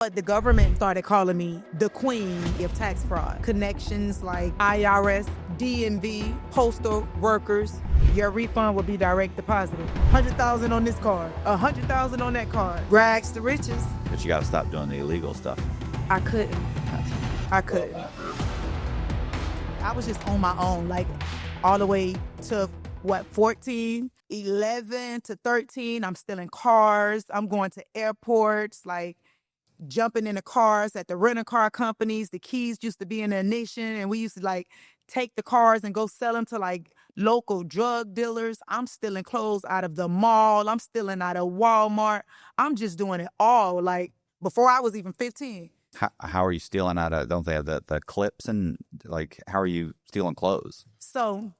But the government started calling me the queen of tax fraud. Connections like IRS, DMV, postal workers. Your refund will be direct deposited. 100,000 on this card, 100,000 on that card. Rags to riches. But you got to stop doing the illegal stuff. I couldn't. I was just on my own, like all the way to 14, 11 to 13. I'm still in cars. I'm going to airports, like jumping in the cars at the rental car companies. The keys used to be in the ignition, and we used to like take the cars and go sell them to like local drug dealers. I'm stealing clothes out of the mall. I'm stealing out of Walmart. I'm just doing it all, like before I was even 15. How are you stealing out of, don't they have the clips, and like, how are you stealing clothes? So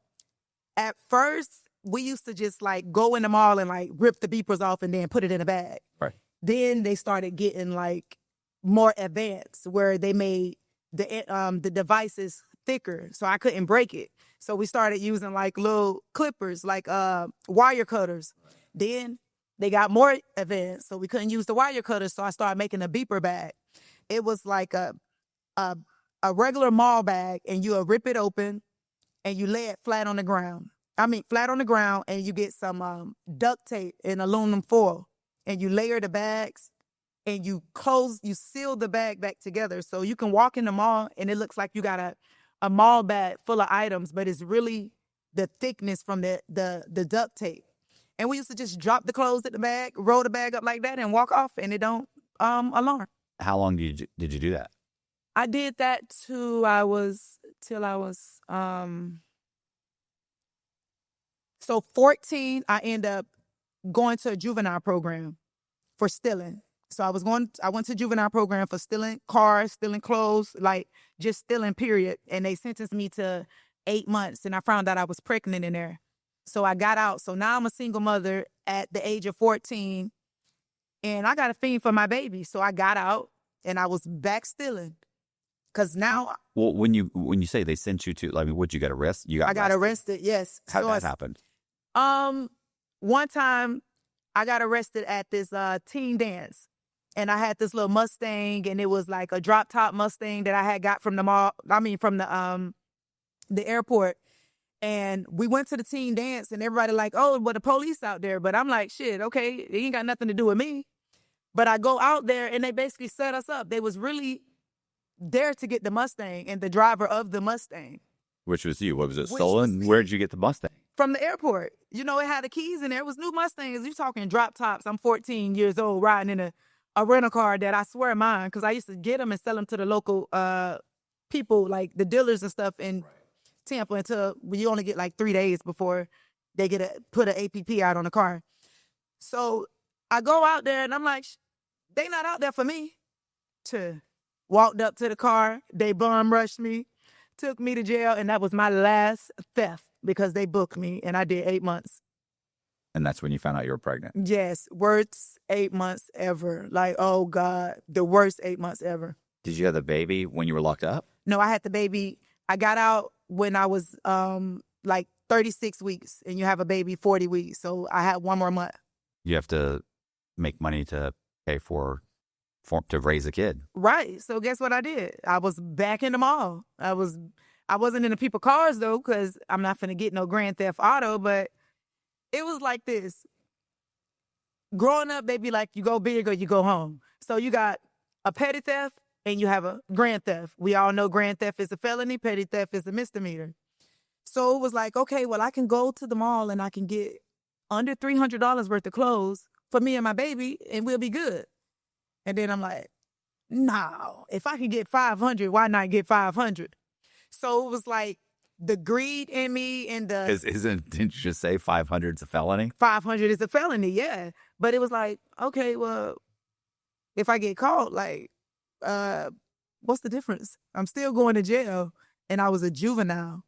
at first we used to just like go in the mall and like rip the beepers off and then put it in a bag. Right. Then they started getting like more advanced, where they made the devices thicker so I couldn't break it. So we started using like little clippers, like wire cutters. Then they got more advanced, so we couldn't use the wire cutters. So I started making a beeper bag. It was like a regular mall bag, and you rip it open and you lay it flat on the ground. Flat on the ground, and you get some duct tape and aluminum foil, and you layer the bags, and you seal the bag back together. So you can walk in the mall and it looks like you got a mall bag full of items, but it's really the thickness from the duct tape. And we used to just drop the clothes in the bag, roll the bag up like that, and walk off, and it don't alarm. How long did you do that? I did that till I was so 14. I ended up going to a juvenile program for stealing. So I went to juvenile program for stealing cars, stealing clothes, like just stealing, period. And they sentenced me to 8 months, and I found out I was pregnant in there. So I got out. So now I'm a single mother at the age of 14, and I got a fiend for my baby. So I got out, and I was back stealing. Cause now, well, when you say they sent you to, would you get arrested? I got arrested. Yes. How that happened? One time I got arrested at this teen dance, and I had this little Mustang, and it was like a drop top Mustang that I had got from the mall. From the airport. And we went to the teen dance, and everybody like, oh, but the police out there. But I'm like, shit, okay, it ain't got nothing to do with me. But I go out there, and they basically set us up. They was really there to get the Mustang and the driver of the Mustang. Which was you. What was it, stolen? Where'd you get the Mustang? From the airport. You know, it had the keys in there. It was new Mustangs. You talking drop tops. I'm 14 years old riding in a rental car that I swear mine, because I used to get them and sell them to the local people, like the dealers and stuff in Tampa, until you only get like 3 days before they put an APP out on the car. So I go out there, and I'm like, they not out there for me. Walked up to the car, they bum rushed me, took me to jail, and that was my last theft, because they booked me, and I did 8 months. And that's when you found out you were pregnant? Yes, worst 8 months ever. Like, oh God, the worst 8 months ever. Did you have the baby when you were locked up? No, I had the baby. I got out when I was like 36 weeks, and you have a baby 40 weeks. So I had 1 more month. You have to make money to pay to raise a kid. Right. So guess what I did? I was back in the mall. I wasn't in the people's cars though, because I'm not finna get no Grand Theft Auto, but it was like this. Growing up, they be like, you go big or you go home. So you got a petty theft and you have a grand theft. We all know grand theft is a felony, petty theft is a misdemeanor. So it was like, okay, well, I can go to the mall and I can get under $300 worth of clothes for me and my baby, and we'll be good. And then I'm like, no, if I can get 500, why not get 500? So it was like the greed in me and didn't you just say 500 is a felony? 500 is a felony, yeah. But it was like, okay, well, if I get caught, like, what's the difference? I'm still going to jail, and I was a juvenile.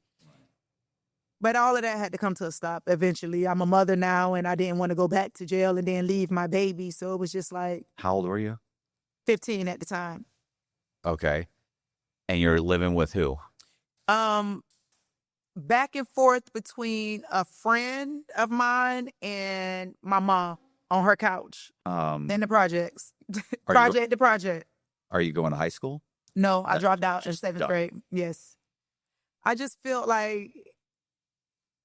But all of that had to come to a stop eventually. I'm a mother now, and I didn't want to go back to jail and then leave my baby. So it was just like... How old were you? 15 at the time. Okay. And you're living with who? Back and forth between a friend of mine and my mom on her couch in the projects. The project. Are you going to high school? No, I dropped out in 7th Done. grade. Yes. I just feel like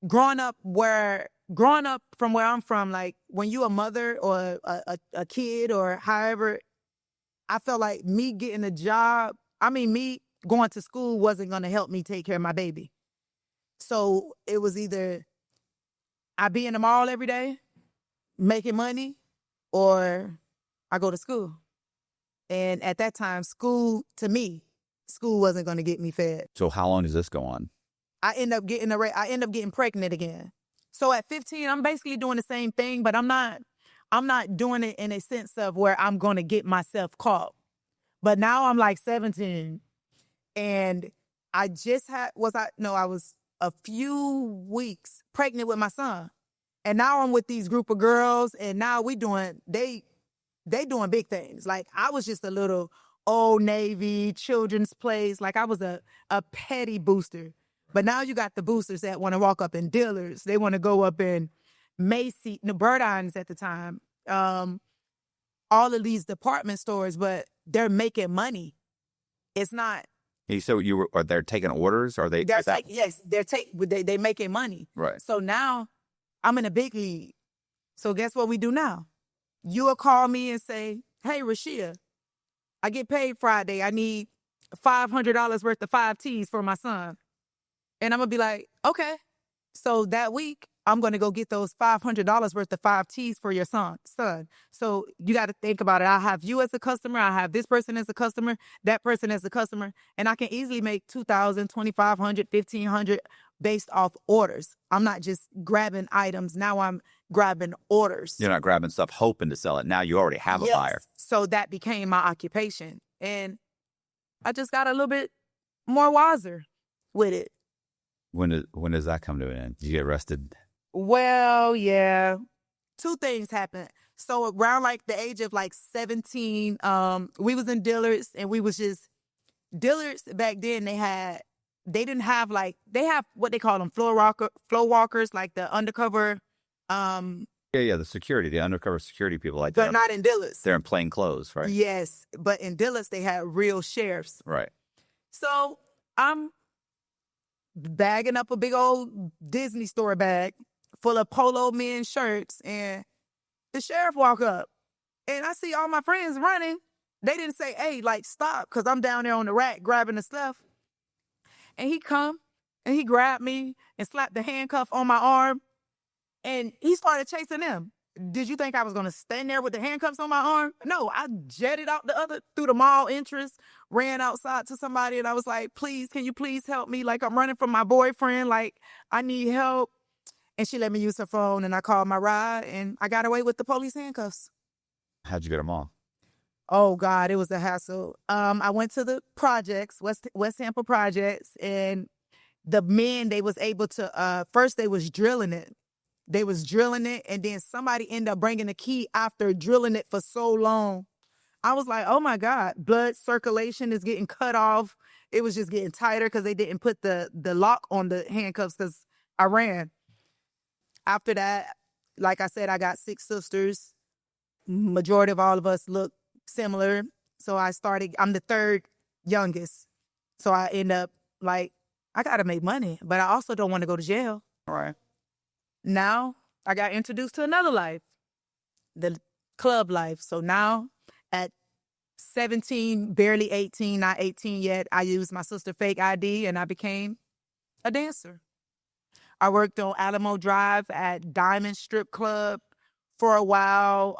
growing up from where I'm from, like when you a mother or a kid or however, I felt like me getting a job, me going to school wasn't going to help me take care of my baby. So it was either I be in the mall every day making money or I go to school. And at that time, school wasn't going to get me fed. So how long does this go on? I end up getting pregnant again. So at 15, I'm basically doing the same thing, but I'm not doing it in a sense of where I'm going to get myself caught. But now I'm like 17 and I was a few weeks pregnant with my son. And now I'm with these group of girls and now they doing big things. Like I was just a little Old Navy children's place. Like I was a petty booster. But now you got the boosters that want to walk up in Dillard's. They want to go up in Macy's, Burdines at the time. All of these department stores, but they're making money. It's not. So they're taking orders? Or Yes, they're making money. Right. So now I'm in a big league. So guess what we do now? You will call me and say, hey, Rashia, I get paid Friday. I need $500 worth of 5Ts for my son. And I'm going to be like, okay. So that week, I'm going to go get those $500 worth of 5Ts for your son. So you got to think about it. I have you as a customer. I have this person as a customer, that person as a customer. And I can easily make $2,000, $2,500, $1,500 based off orders. I'm not just grabbing items. Now I'm grabbing orders. You're not grabbing stuff hoping to sell it. Now you already have a buyer. So that became my occupation. And I just got a little bit more wiser with it. When does that come to an end? Did you get arrested? Well, yeah. 2 things happened. So around like the age of like 17, we was in Dillard's and we was just Dillard's back then. They have what they call them floor walkers, like the undercover. The undercover security people like that. But not in Dillard's. They're in plain clothes, right? Yes, but in Dillard's they had real sheriffs. Right. So I'm bagging up a big old Disney store bag full of Polo men shirts, and the sheriff walk up, and I see all my friends running. They didn't say, hey, like, stop, because I'm down there on the rack grabbing the stuff. And he come, and he grabbed me and slapped the handcuff on my arm, and he started chasing them. Did you think I was going to stand there with the handcuffs on my arm? No, I jetted out through the mall entrance, ran outside to somebody, and I was like, please, can you please help me? Like, I'm running from my boyfriend. Like, I need help. And she let me use her phone, and I called my ride, and I got away with the police handcuffs. How'd you get them all? Oh, God, it was a hassle. I went to the projects, West Tampa projects, and the men, they was able to, first they was drilling it. They was drilling it, and then somebody ended up bringing the key after drilling it for so long. I was like, oh, my God, blood circulation is getting cut off. It was just getting tighter because they didn't put the lock on the handcuffs because I ran. After that, like I said, I got 6 sisters. Majority of all of us look similar. So I'm the 3rd youngest. So I end up like, I got to make money, but I also don't want to go to jail. All right. Now I got introduced to another life, the club life. So now at 17, barely 18, not 18 yet, I used my sister's fake ID and I became a dancer. I worked on Alamo Drive at Diamond Strip Club for a while.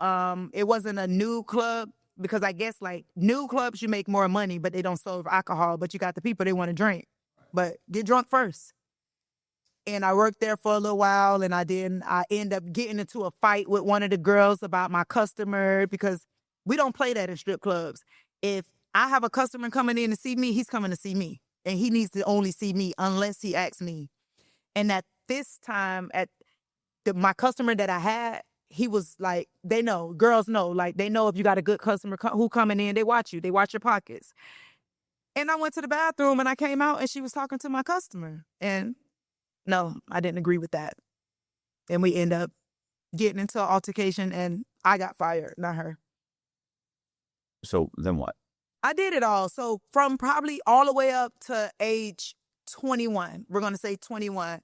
It wasn't a new club because I guess like new clubs, you make more money, but they don't serve alcohol. But you got the people, they want to drink. But get drunk first. And I worked there for a little while, and I end up getting into a fight with one of the girls about my customer because we don't play that in strip clubs. If I have a customer coming in to see me, he's coming to see me. And he needs to only see me unless he asks me. And at this time, my customer that I had, he was like, they know, girls know, like they know if you got a good customer who coming in, they watch you, they watch your pockets. And I went to the bathroom and I came out and she was talking to my customer. And no, I didn't agree with that. And we end up getting into an altercation and I got fired, not her. So then what? I did it all. So from probably all the way up to age 21, we're going to say 21,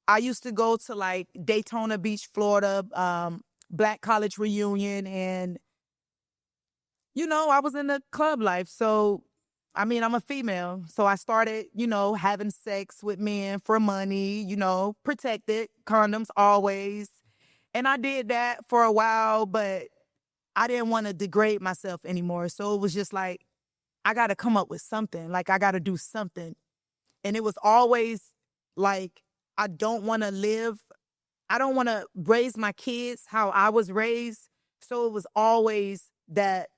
I used to go to like Daytona Beach, Florida, Black College Reunion. And, I was in the club life. So, I mean, I'm a female. So I started, having sex with men for money, protected, condoms always. And I did that for a while, but I didn't want to degrade myself anymore. So it was just like, I got to come up with something. Like, I got to do something. And it was always like, I don't want to raise my kids how I was raised. So it was always that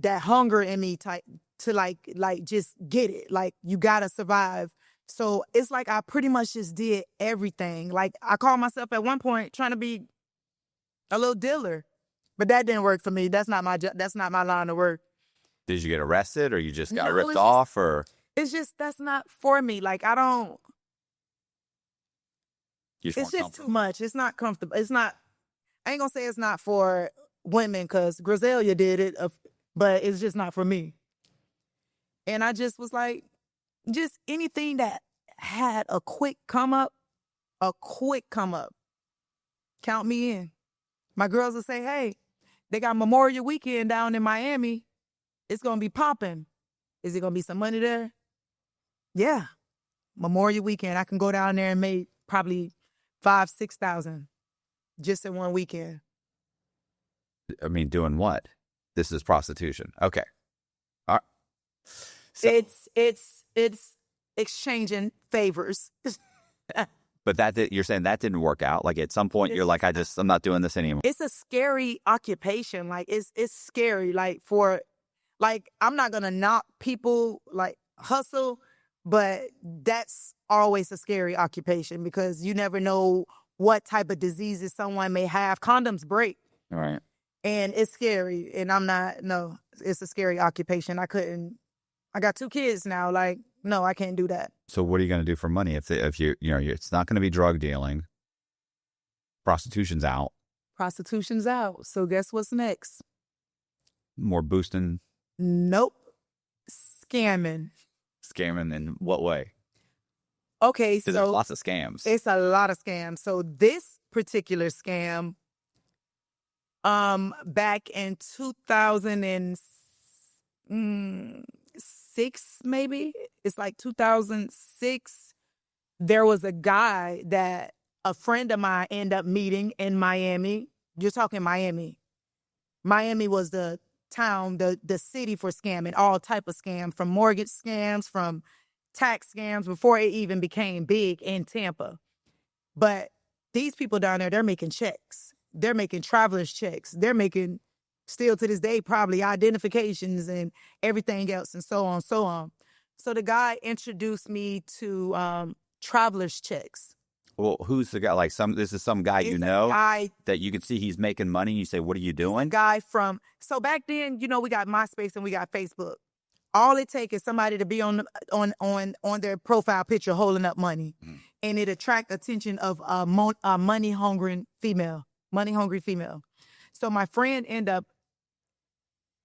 hunger in me type to like just get it. Like, you got to survive. So it's like I pretty much just did everything. Like, I called myself at one point trying to be a little dealer, but that didn't work for me. That's not my that's not my line of work. Did you get arrested, or you just got No, ripped off, or it's just that's not for me. Like, I don't. It's just too much. It's not comfortable. It's not. I ain't gonna say it's not for women because Griselia did it, but it's just not for me. And I just was like, just anything that had a quick come up, count me in. My girls will say, hey, they got Memorial Weekend down in Miami. It's going to be popping. Is it going to be some money there? Yeah. Memorial Weekend. I can go down there and make probably 5,000-6,000 just in one weekend. I mean, doing what? This is prostitution. Okay. All right. So, it's exchanging favors. But you're saying that didn't work out. Like, at some point, you're like, I'm not doing this anymore. It's a scary occupation. Like, it's scary. Like, I'm not gonna knock people like hustle, but that's always a scary occupation because you never know what type of diseases someone may have. Condoms break. All right. And it's scary. And it's a scary occupation. I got 2 kids now. Like, no, I can't do that. So what are you going to do for money if it's not going to be drug dealing? Prostitution's out. Prostitution's out. So guess what's next? More boosting? Nope. Scamming. Scamming in what way? Okay, so there's lots of scams. It's a lot of scams. So this particular scam, back in 2006, maybe it's like 2006, there was a guy that a friend of mine ended up meeting in Miami. You're talking Miami. Miami was the town, the city for scamming, all type of scams, from mortgage scams, from tax scams, before it even became big in Tampa. But these people down there, they're making checks. They're making traveler's checks. They're making, still to this day, probably identifications and everything else and so on, so on. So the guy introduced me to traveler's checks. Well, who's the guy? Like, this is some guy that you can see he's making money. You say, what are you doing? So back then, we got MySpace and we got Facebook. All it takes is somebody to be on their profile picture holding up money, and it attract attention of a money hungry female. So my friend ended up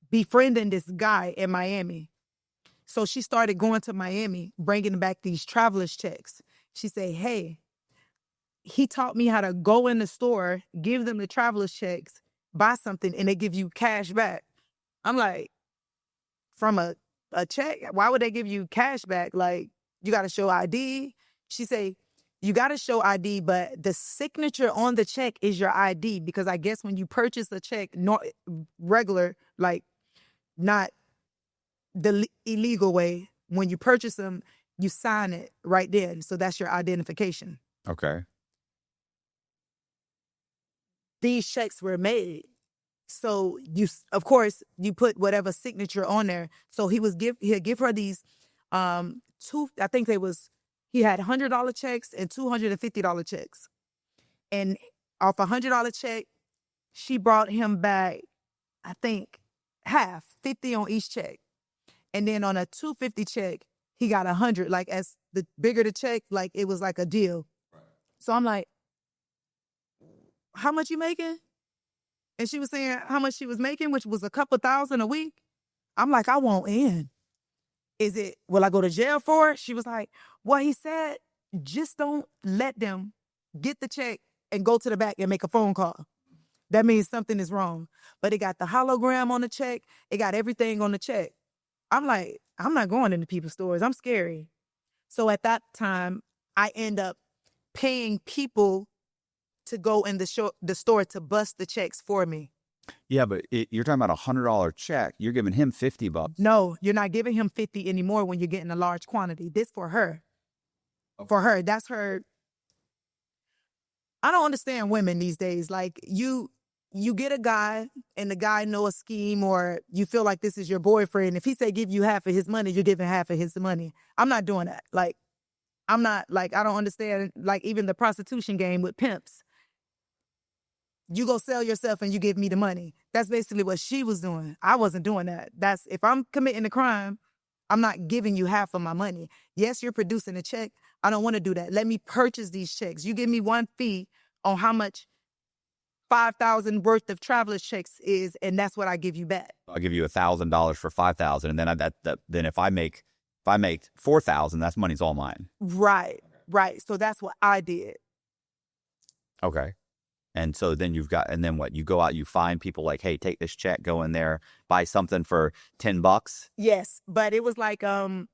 befriending this guy in Miami. So she started going to Miami, bringing back these traveler's checks. She said, hey, he taught me how to go in the store, give them the traveler's checks, buy something, and they give you cash back. I'm like, from a check? Why would they give you cash back? Like, you got to show ID. She say, you got to show ID, but the signature on the check is your ID, because I guess when you purchase a check, regular, like not the illegal way, when you purchase them, you sign it right there. So that's your identification. Okay. These checks were made. So of course, you put whatever signature on there. So he'll give her these, he had $100 checks and $250 checks. And off $100 check, she brought him back, I think, half, 50 on each check. And then on a $250 check, he got 100. Like, as the bigger the check, like, it was like a deal. Right. So I'm like, how much you making? And she was saying how much she was making, which was a couple thousand a week. I'm like, I won't in. Will I go to jail for it? She was like, well, he said, just don't let them get the check and go to the back and make a phone call. That means something is wrong. But it got the hologram on the check. It got everything on the check. I'm like, I'm not going into people's stores. I'm scary. So at that time, I end up paying people to go in the store to bust the checks for me. Yeah, but you're talking about $100 check. You're giving him $50. No, you're not giving him 50 anymore when you're getting a large quantity. This for her. Okay. For her, that's her. I don't understand women these days. Like you get a guy and the guy know a scheme, or you feel like this is your boyfriend. If he say give you half of his money, you're giving half of his money. I'm not doing that. Like, I'm not, like, I don't understand, like, even the prostitution game with pimps. You go sell yourself and you give me the money. That's basically what she was doing. I wasn't doing that. If I'm committing a crime, I'm not giving you half of my money. Yes, you're producing a check. I don't want to do that. Let me purchase these checks. You give me one fee on how much 5,000 worth of traveler's checks is, and that's what I give you back. I'll give you $1,000 for 5,000, and then then if I make 4,000, that's money's all mine. Right. So that's what I did. Okay. And so then and then what? You go out, you find people like, hey, take this check, go in there, buy something for $10. Yes, but it was like, I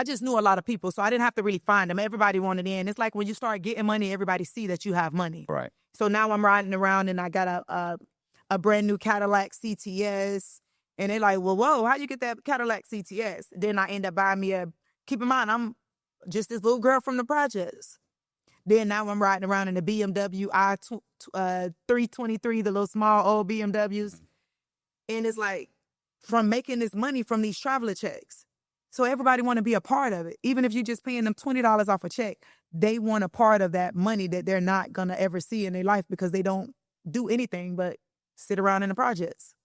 just knew a lot of people, so I didn't have to really find them. Everybody wanted in. It's like when you start getting money, everybody see that you have money. Right. So now I'm riding around and I got a brand new Cadillac CTS, and they're like, well, whoa, how you get that Cadillac CTS? Then I end up buying me keep in mind, I'm just this little girl from the projects. Then now I'm riding around in the BMW i323, the little small old BMWs. And it's like, from making this money from these traveler checks. So everybody want to be a part of it. Even if you're just paying them $20 off a check, they want a part of that money that they're not going to ever see in their life because they don't do anything but sit around in the projects.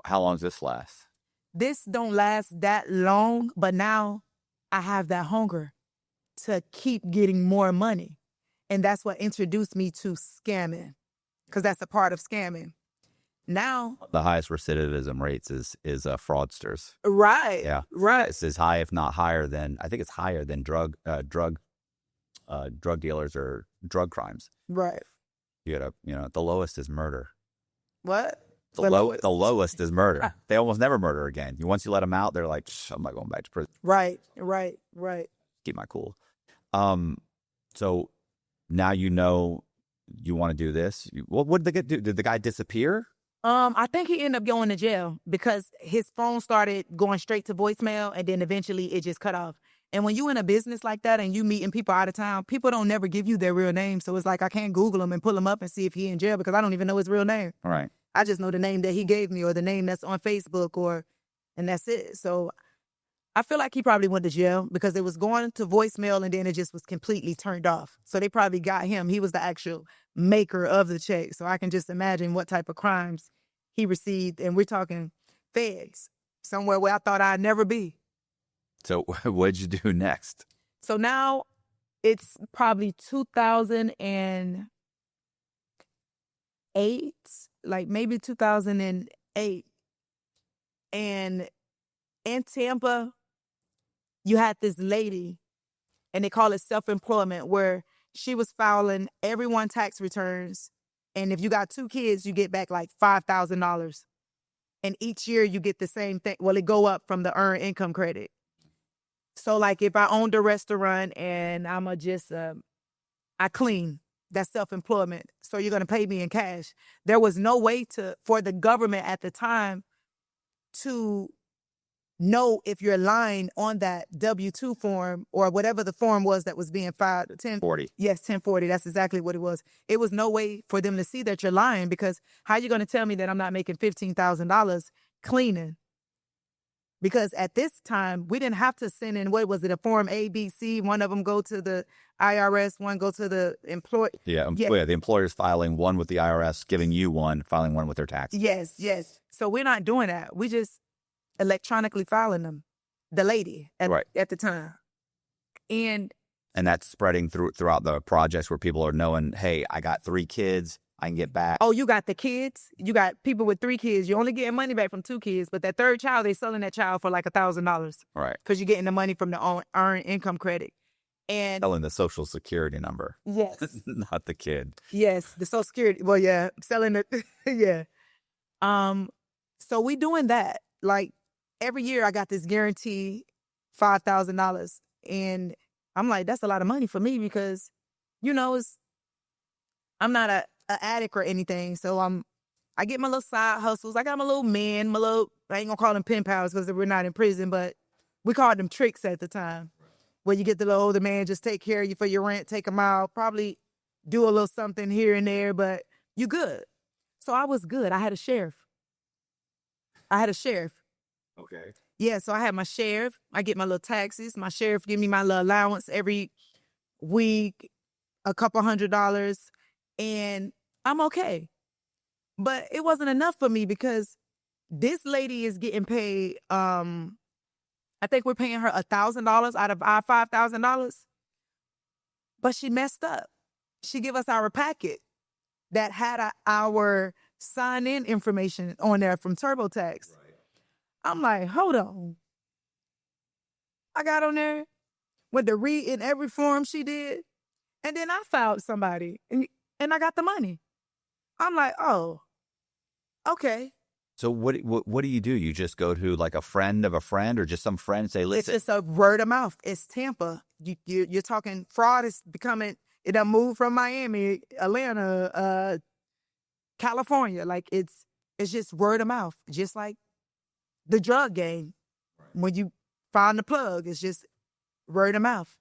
How long does this last? This don't last that long, but now I have that hunger to keep getting more money. And that's what introduced me to scamming, because that's a part of scamming. Now, the highest recidivism rates is fraudsters. Right. Yeah. Right. It's as high, if not higher than, I think it's higher than drug dealers or drug crimes. Right. The lowest is murder. What? The lowest is murder. They almost never murder again. Once you let them out, they're like, I'm not going back to prison. Right. Keep my cool. So now you know you want to do this. What did they do? Did the guy disappear? I think he ended up going to jail because his phone started going straight to voicemail, and then eventually it just cut off. And when you in a business like that and you meeting people out of town, people don't never give you their real name. So it's like, I can't Google him and pull him up and see if he in jail because I don't even know his real name. All right. I just know the name that he gave me or the name that's on Facebook and that's it. So I feel like he probably went to jail because it was going to voicemail and then it just was completely turned off. So they probably got him. He was the actual maker of the check. So I can just imagine what type of crimes he received. And we're talking feds, somewhere where I thought I'd never be. So what'd you do next? So now it's probably 2008, like maybe 2008. And in Tampa, you had this lady, and they call it self-employment, where she was filing everyone tax returns. And if you got 2 kids, you get back like $5,000. And each year you get the same thing. Well, it go up from the earned income credit. So like if I owned a restaurant and I clean, that's self-employment. So you're going to pay me in cash. There was no way for the government at the time to know if you're lying on that W-2 form or whatever the form was that was being filed. 1040. Yes, 1040. That's exactly what it was. It was no way for them to see that you're lying, because how are you going to tell me that I'm not making $15,000 cleaning? Because at this time, we didn't have to send in, what was it, a form A, B, C. One of them go to the IRS, one go to the employer. Yeah, the employer's filing one with the IRS, giving you one, filing one with their taxes. Yes. So we're not doing that. We just electronically filing them, the lady at the time. And that's spreading throughout the projects where people are knowing, hey, I got 3 kids. I can get back. Oh, you got the kids. You got people with 3 kids. You're only getting money back from 2 kids, but that third child, they selling that child for like $1,000. Right. Because you're getting the money from the earned income credit. And Selling the social security number. yes. Not the kid. Yes, the Social Security. Well, yeah, selling it. Yeah. So we doing that. Like every year I got this guarantee $5,000. And I'm like, that's a lot of money for me because, I'm not a addict or anything. So I get my little side hustles. I got my little men, I ain't gonna call them pen pals because we're not in prison, but we called them tricks at the time. Where you get the little older man, just take care of you for your rent, take them out, probably do a little something here and there, but you good. So I was good. I had a sheriff. Okay. Yeah, so I had my sheriff. I get my little taxes. My sheriff give me my little allowance every week, a couple $100, and I'm okay. But it wasn't enough for me because this lady is getting paid, I think we're paying her $1,000 out of our $5,000. But she messed up. She gave us our packet that had our sign-in information on there from TurboTax. Right. I'm like, hold on. I got on there, went to read in every form she did, and then I filed somebody, and I got the money. I'm like, oh, okay. So what do? You just go to like a friend of a friend or just some friend and say, listen. It's just a word of mouth. It's Tampa. You're talking fraud is becoming, it done moved from Miami, Atlanta, California. Like it's just word of mouth. Just like the drug game. Right. When you find the plug, it's just word of mouth.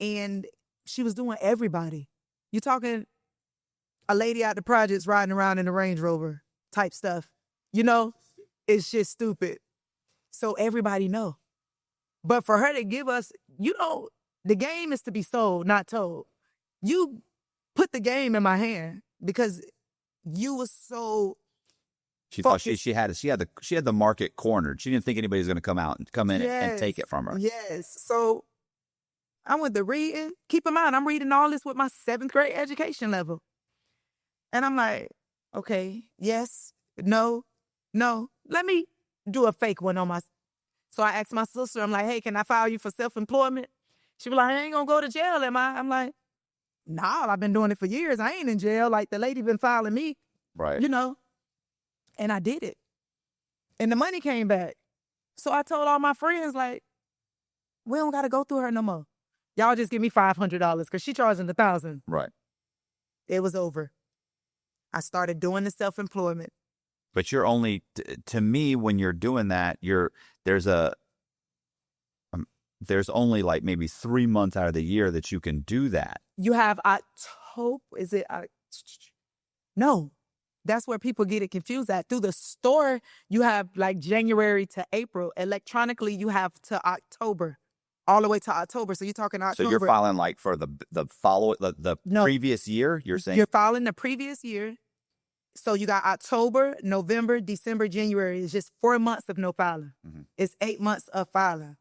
And she was doing everybody. You're talking a lady out the projects riding around in a Range Rover type stuff. It's just stupid. So everybody know. But for her to give us, the game is to be sold, not told. You put the game in my hand because you was so she thought she had the market cornered. She didn't think anybody was going to come in and take it from her. Yes. So I went to reading. Keep in mind, I'm reading all this with my 7th grade education level. And I'm like, okay, yes, no. Let me do a fake one on my. So I asked my sister, I'm like, hey, can I file you for self-employment? She was like, I ain't gonna go to jail, am I? I'm like, nah, I've been doing it for years. I ain't in jail. Like the lady been filing me. Right. And I did it. And the money came back. So I told all my friends, like, we don't gotta go through her no more. Y'all just give me $500 because she charging $1,000. Right. It was over. I started doing the self-employment. But you're only, to me, when you're doing that, there's only like maybe 3 months out of the year that you can do that. You have October, no, that's where people get it confused at. Through the store, you have like January to April. Electronically, you have to October, all the way to October. So you're talking October. So you're filing like for the previous year, you're saying? You're filing the previous year. So you got October, November, December, January. It's just 4 months of no filing. Mm-hmm. It's 8 months of filing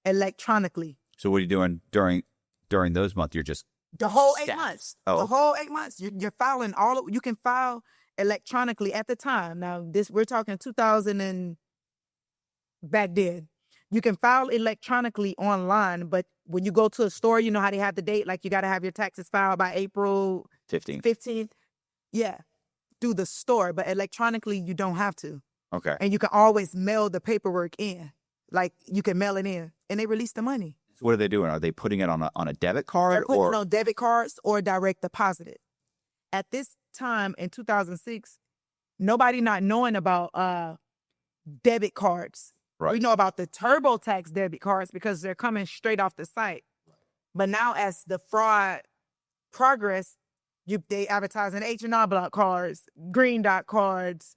electronically. So what are you doing during those months? You're just the whole 8 months. Oh. The whole 8 months. You're filing you can file electronically at the time. Now we're talking 2000 and back then. You can file electronically online, but when you go to a store, you know how they have the date, like you got to have your taxes filed by April 15th. Yeah. Through the store, but electronically you don't have to. Okay. And you can always mail the paperwork in. Like you can mail it in and they release the money. So what are they doing? Are they putting it on a debit card? They're putting it on debit cards or direct deposited. At this time in 2006, nobody not knowing about debit cards. Right. We know about the TurboTax debit cards because they're coming straight off the site. But now as the fraud progress, they advertising H&R Block cards, Green Dot cards,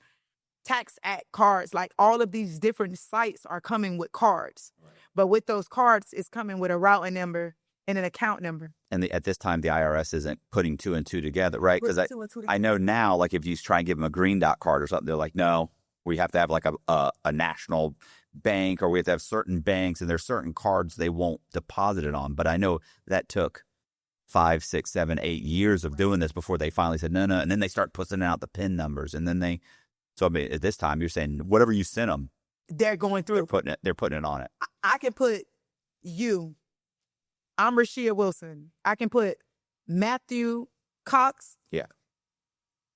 Tax Act cards, like all of these different sites are coming with cards. Right. But with those cards, it's coming with a routing number and an account number. And at this time, the IRS isn't putting 2 and 2 together, right? Because I know now, like if you try and give them a Green Dot card or something, they're like, no, we have to have like a national bank or we have to have certain banks and there's certain cards they won't deposit it on. But I know that took 5, 6, 7, 8 years of doing this before they finally said no. And then they start pushing out the PIN numbers. And then so I mean, at this time, you're saying whatever you sent them, they're going through. They're putting it on it. I can put you. I'm Rashia Wilson. I can put Matthew Cox. Yeah.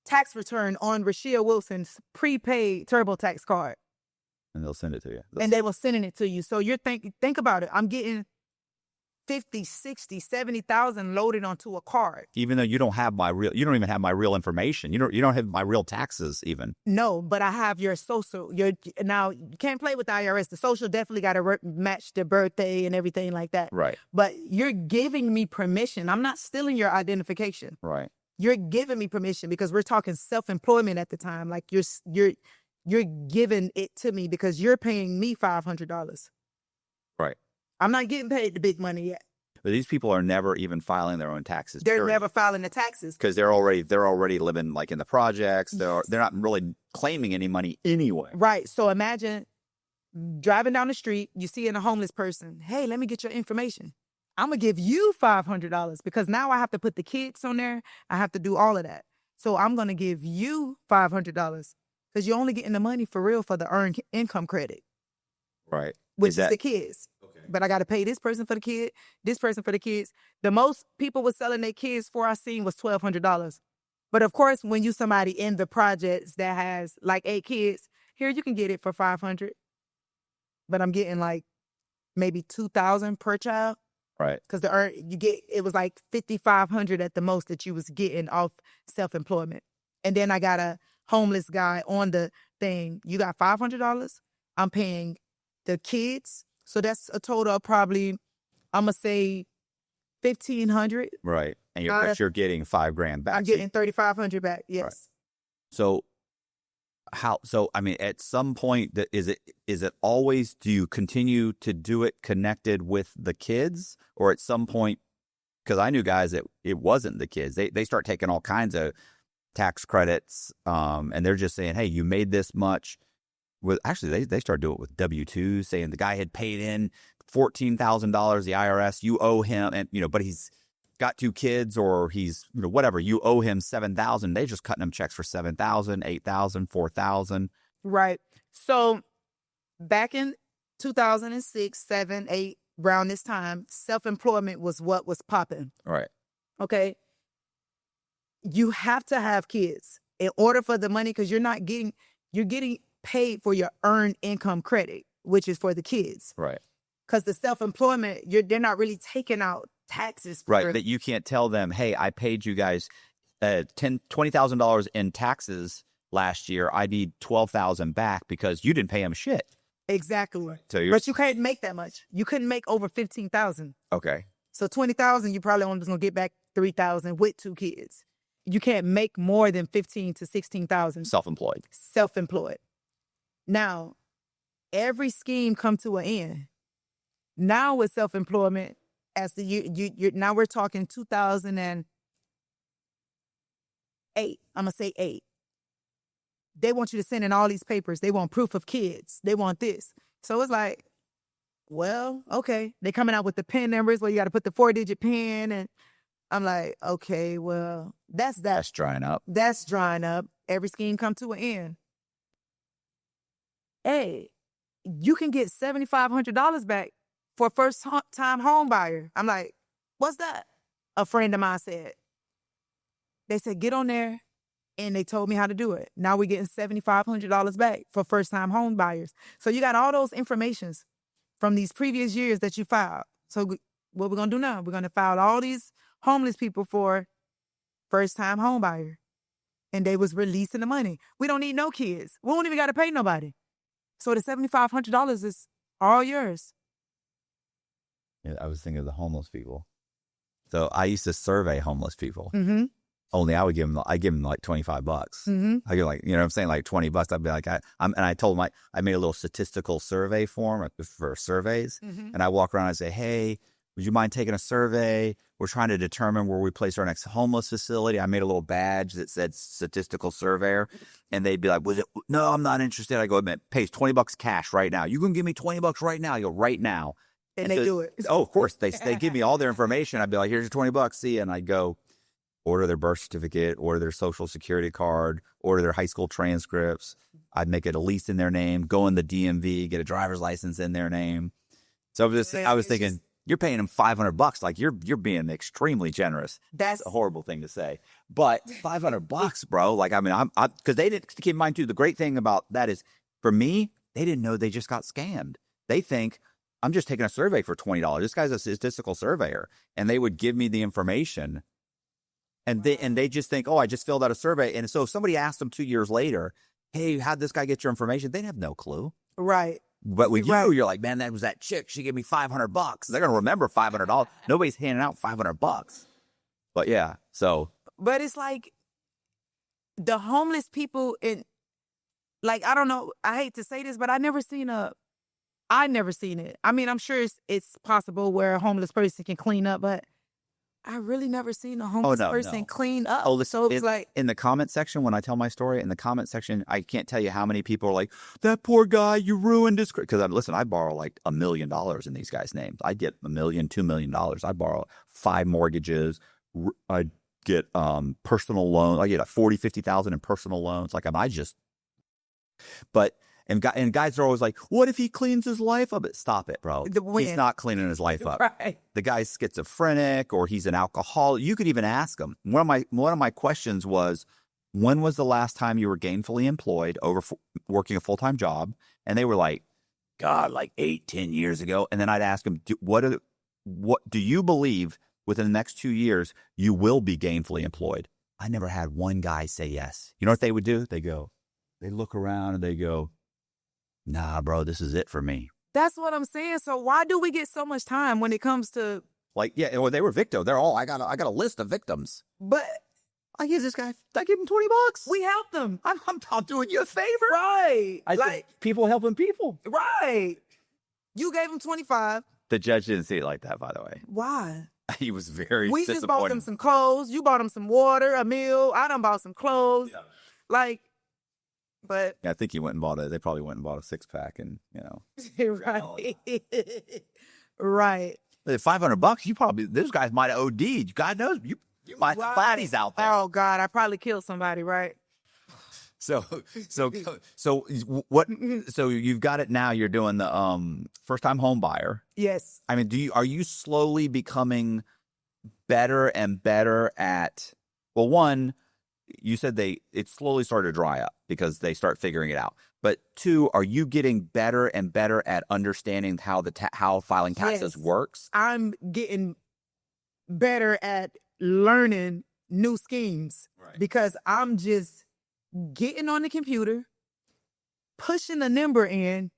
Tax return on Rashia Wilson's prepaid TurboTax card. And they'll send it to you. And they will sending it to you. So you're think about it. I'm getting 50, 60, 70,000 loaded onto a card. Even though you don't even have my real information. You don't have my real taxes even. No, but I have your social. Now you can't play with the IRS. The social definitely got to match the birthday and everything like that. Right. But you're giving me permission. I'm not stealing your identification. Right. You're giving me permission because we're talking self-employment at the time. Like you're giving it to me because you're paying me $500. Right. I'm not getting paid the big money yet. But these people are never even filing their own taxes. They're never filing the taxes because they're already living like in the projects. They're not really claiming any money anyway. Right. So imagine driving down the street, you see a homeless person. Hey, let me get your information. I'm gonna give you $500 because now I have to put the kids on there. I have to do all of that. So I'm gonna give you $500 because you're only getting the money for real for the earned income credit. Right. Which is the kids. Okay. But I got to pay this person for the kid, this person for the kids. The most people were selling their kids for I seen was $1,200. But of course, when you somebody in the projects that has like 8 kids, here you can get it for $500. But I'm getting like maybe $2,000 per child. Right. Because it was like $5,500 at the most that you was getting off self-employment. And then I got a homeless guy on the thing. You got $500. I'm paying the kids. So that's a total of probably, I'm going to say $1,500. Right. And you're getting $5,000 back. I'm getting $3,500 back. Yes. Right. So I mean, at some point, is it always, do you continue to do it connected with the kids? Or at some point, because I knew guys that it wasn't the kids. They start taking all kinds of tax credits and they're just saying, hey, you made this much. Actually, they started doing it with W-2s, saying the guy had paid in $14,000, the IRS, you owe him, and but he's got 2 kids or he's whatever, you owe him $7,000. They just cutting him checks for $7,000, $8,000, $4,000. Right. So back in 2006, 7, 8, around this time, self-employment was what was popping. Right. Okay. You have to have kids in order for the money because you're getting paid for your earned income credit, which is for the kids. Right. Because the self-employment, they're not really taking out taxes. Right. That you can't tell them, hey, I paid you guys $20,000 in taxes last year. I need $12,000 back because you didn't pay them shit. Exactly. So but you can't make that much. You couldn't make over $15,000. Okay. So $20,000, you probably only was going to get back $3,000 with 2 kids. You can't make more than $15,000 to $16,000. Self-employed. Now, every scheme come to an end. Now with self-employment, as the year, now we're talking 2008. I'm gonna say 8. They want you to send in all these papers. They want proof of kids. They want this. So it's like, well, okay. They coming out with the PIN numbers where you got to put the 4-digit PIN, and I'm like, okay, well, that's drying up. That's drying up. Every scheme come to an end. Hey, you can get $7,500 back for a first-time home buyer. I'm like, what's that? A friend of mine said. They said, get on there, and they told me how to do it. Now we're getting $7,500 back for first-time home buyers. So you got all those informations from these previous years that you filed. So what we're going to do now, we're going to file all these homeless people for first-time home buyer. And they was releasing the money. We don't need no kids. We don't even got to pay nobody. So the $7,500 is all yours. Yeah, I was thinking of the homeless people. So I used to survey homeless people. Mm-hmm. Only I give them like $25. Mm-hmm. I give like, what I'm saying, like $20. I'd be like, and I told them I made a little statistical survey form for surveys. Mm-hmm. And I walk around and say, hey, would you mind taking a survey? We're trying to determine where we place our next homeless facility. I made a little badge that said statistical surveyor. And they'd be like, no, I'm not interested. I go, man, pays $20 cash right now. You can give me $20 right now. I go, right now. And they do it. Oh, of course. They give me all their information. I'd be like, here's your $20. See you. And I'd go order their birth certificate, order their social security card, order their high school transcripts. I'd make it a lease in their name, go in the DMV, get a driver's license in their name. So I was thinking, you're paying them $500. Like you're being extremely generous. That's a horrible thing to say, but $500, bro. Like, I mean, because they didn't keep in mind too. The great thing about that is for me, they didn't know they just got scammed. They think I'm just taking a survey for $20. This guy's a statistical surveyor, and they would give me the information. And they just think, oh, I just filled out a survey. And so if somebody asked them 2 years later, hey, how'd this guy get your information? They'd have no clue. Right. But with you, you're like, man, that was that chick. She gave me $500. They're going to remember $500. Nobody's handing out $500. But yeah, so. But it's like the homeless people like, I don't know. I hate to say this, but I never seen it. I mean, I'm sure it's possible where a homeless person can clean up, but I really never seen a homeless person clean up. Oh, so it's like in the comment section when I tell my story, in the comment section, I can't tell you how many people are like, "That poor guy, you ruined his." Because listen, I borrow like $1 million in these guys' names. I get $1 million, $2 million. I borrow 5 mortgages. I get personal loans. I get $40,000-$50,000 in personal loans. Like And guys are always like, what if he cleans his life up? Stop it, bro. He's not cleaning his life up. Right. The guy's schizophrenic or he's an alcoholic. You could even ask him. One of my questions was, when was the last time you were gainfully employed working a full-time job? And they were like, God, like 8-10 years ago. And then I'd ask them, what do you believe within the next 2 years you will be gainfully employed? I never had one guy say yes. You know what they would do? They look around and they go, nah, bro, this is it for me. That's what I'm saying. So why do we get so much time when it comes to like, yeah, or they were victims. They're all I got a list of victims. But I give this guy, I give him $20. We helped them. I'm doing you a favor. Right. Like people helping people. Right. You gave him 25. The judge didn't see it like that, by the way. Why? He was very We disappointed. just bought them some clothes. You bought them some water, a meal. I done bought some clothes. Yeah. Like, but yeah, I think he went and bought they probably went and bought a 6-pack and, right. Right. $500, those guys might have OD'd. God knows, you might have bodies out there. Oh God, I probably killed somebody, right? So what, so you've got it now. You're doing the, first time home buyer. Yes. I mean, are you slowly becoming better and better at, well, one, you said it slowly started to dry up because they start figuring it out. But 2, are you getting better and better at understanding how filing taxes works? I'm getting better at learning new schemes because I'm just getting on the computer, pushing a number in,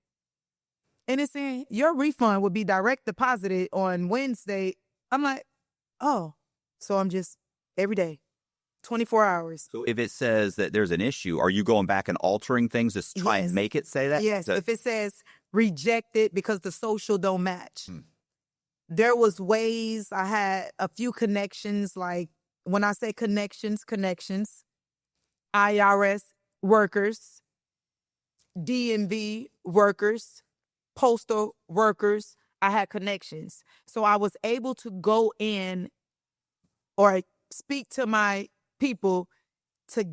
and it's saying your refund will be direct deposited on Wednesday. I'm like, oh, so I'm just every day. 24 hours. So if it says that there's an issue, are you going back and altering things to try and make it say that? Yes. If it says rejected because the social don't match. There was ways. I had a few connections. Like when I say connections, IRS workers, DMV workers, postal workers. I had connections. So I was able to go in or speak to my people to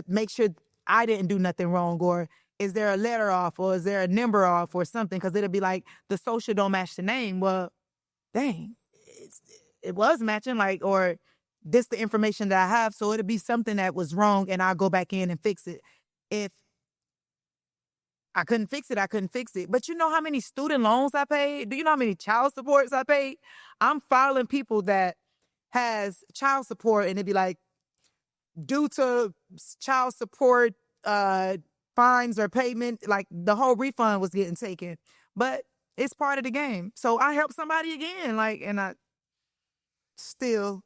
make sure I didn't do nothing wrong, or is there a letter off, or is there a number off or something? Because it'll be like the social don't match the name. Well, dang, it was matching, like, or this the information that I have, so it'll be something that was wrong, and I'll go back in and fix it. If I couldn't fix it, I couldn't fix it. But you know how many student loans I paid? Do you know how many child supports I paid? I'm filing people that has child support, and it'd be like, due to child support fines or payment, like the whole refund was getting taken. But it's part of the game. So I helped somebody again, like, and I still.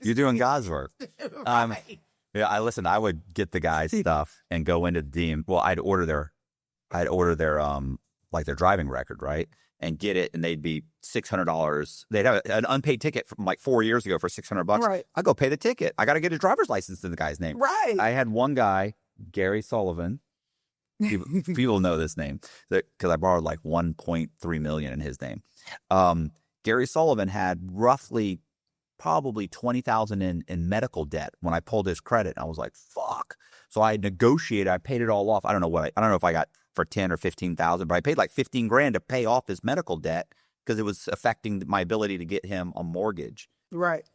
You're doing God's work. Right. Yeah, I would get the guy's stuff and go into the DM. Well, I'd order their like their driving record, right? And get it, and they'd be $600. They'd have an unpaid ticket from like 4 years ago for $600. Right. I go pay the ticket. I got to get a driver's license in the guy's name. Right. I had one guy, Gary Sullivan. People know this name because I borrowed like 1.3 million in his name. Gary Sullivan had roughly probably 20,000 in medical debt when I pulled his credit. I was like, fuck. So I negotiated. I paid it all off. I don't know if I got for 10 or 15,000, but I paid like 15 grand to pay off his medical debt because it was affecting my ability to get him a mortgage. Right.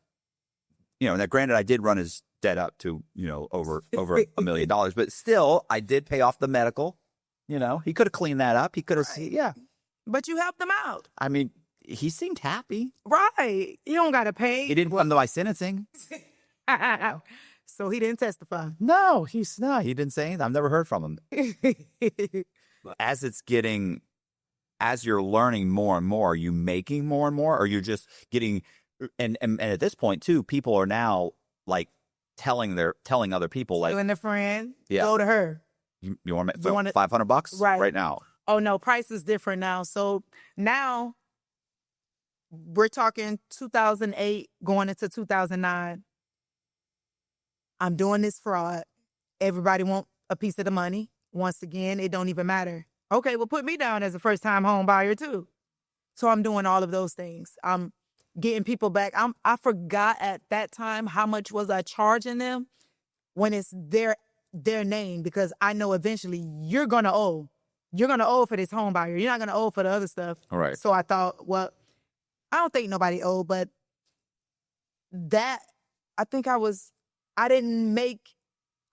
Now granted, I did run his debt up to, over $1 million, but still I did pay off the medical. He could have cleaned that up. He could have, yeah. But you helped them out. I mean, he seemed happy. Right. You don't got to pay. He didn't come to my sentencing. So he didn't testify. No, he's not. He didn't say anything. I've never heard from him. As you're learning more and more, are you making more and more? Or you're just getting, and at this point too, people are now like telling other people like. You and a friend, yeah. Go to her. You want $500 right now? Oh no, price is different now. So now we're talking 2008 going into 2009. I'm doing this fraud. Everybody want a piece of the money. Once again, it don't even matter. Okay, well, put me down as a first-time home buyer too. So I'm doing all of those things. I'm getting people back. I forgot at that time how much was I charging them when it's their name, because I know eventually you're gonna owe. You're gonna owe for this home buyer. You're not gonna owe for the other stuff. All right. So I thought, well, I don't think nobody owed, but that I think I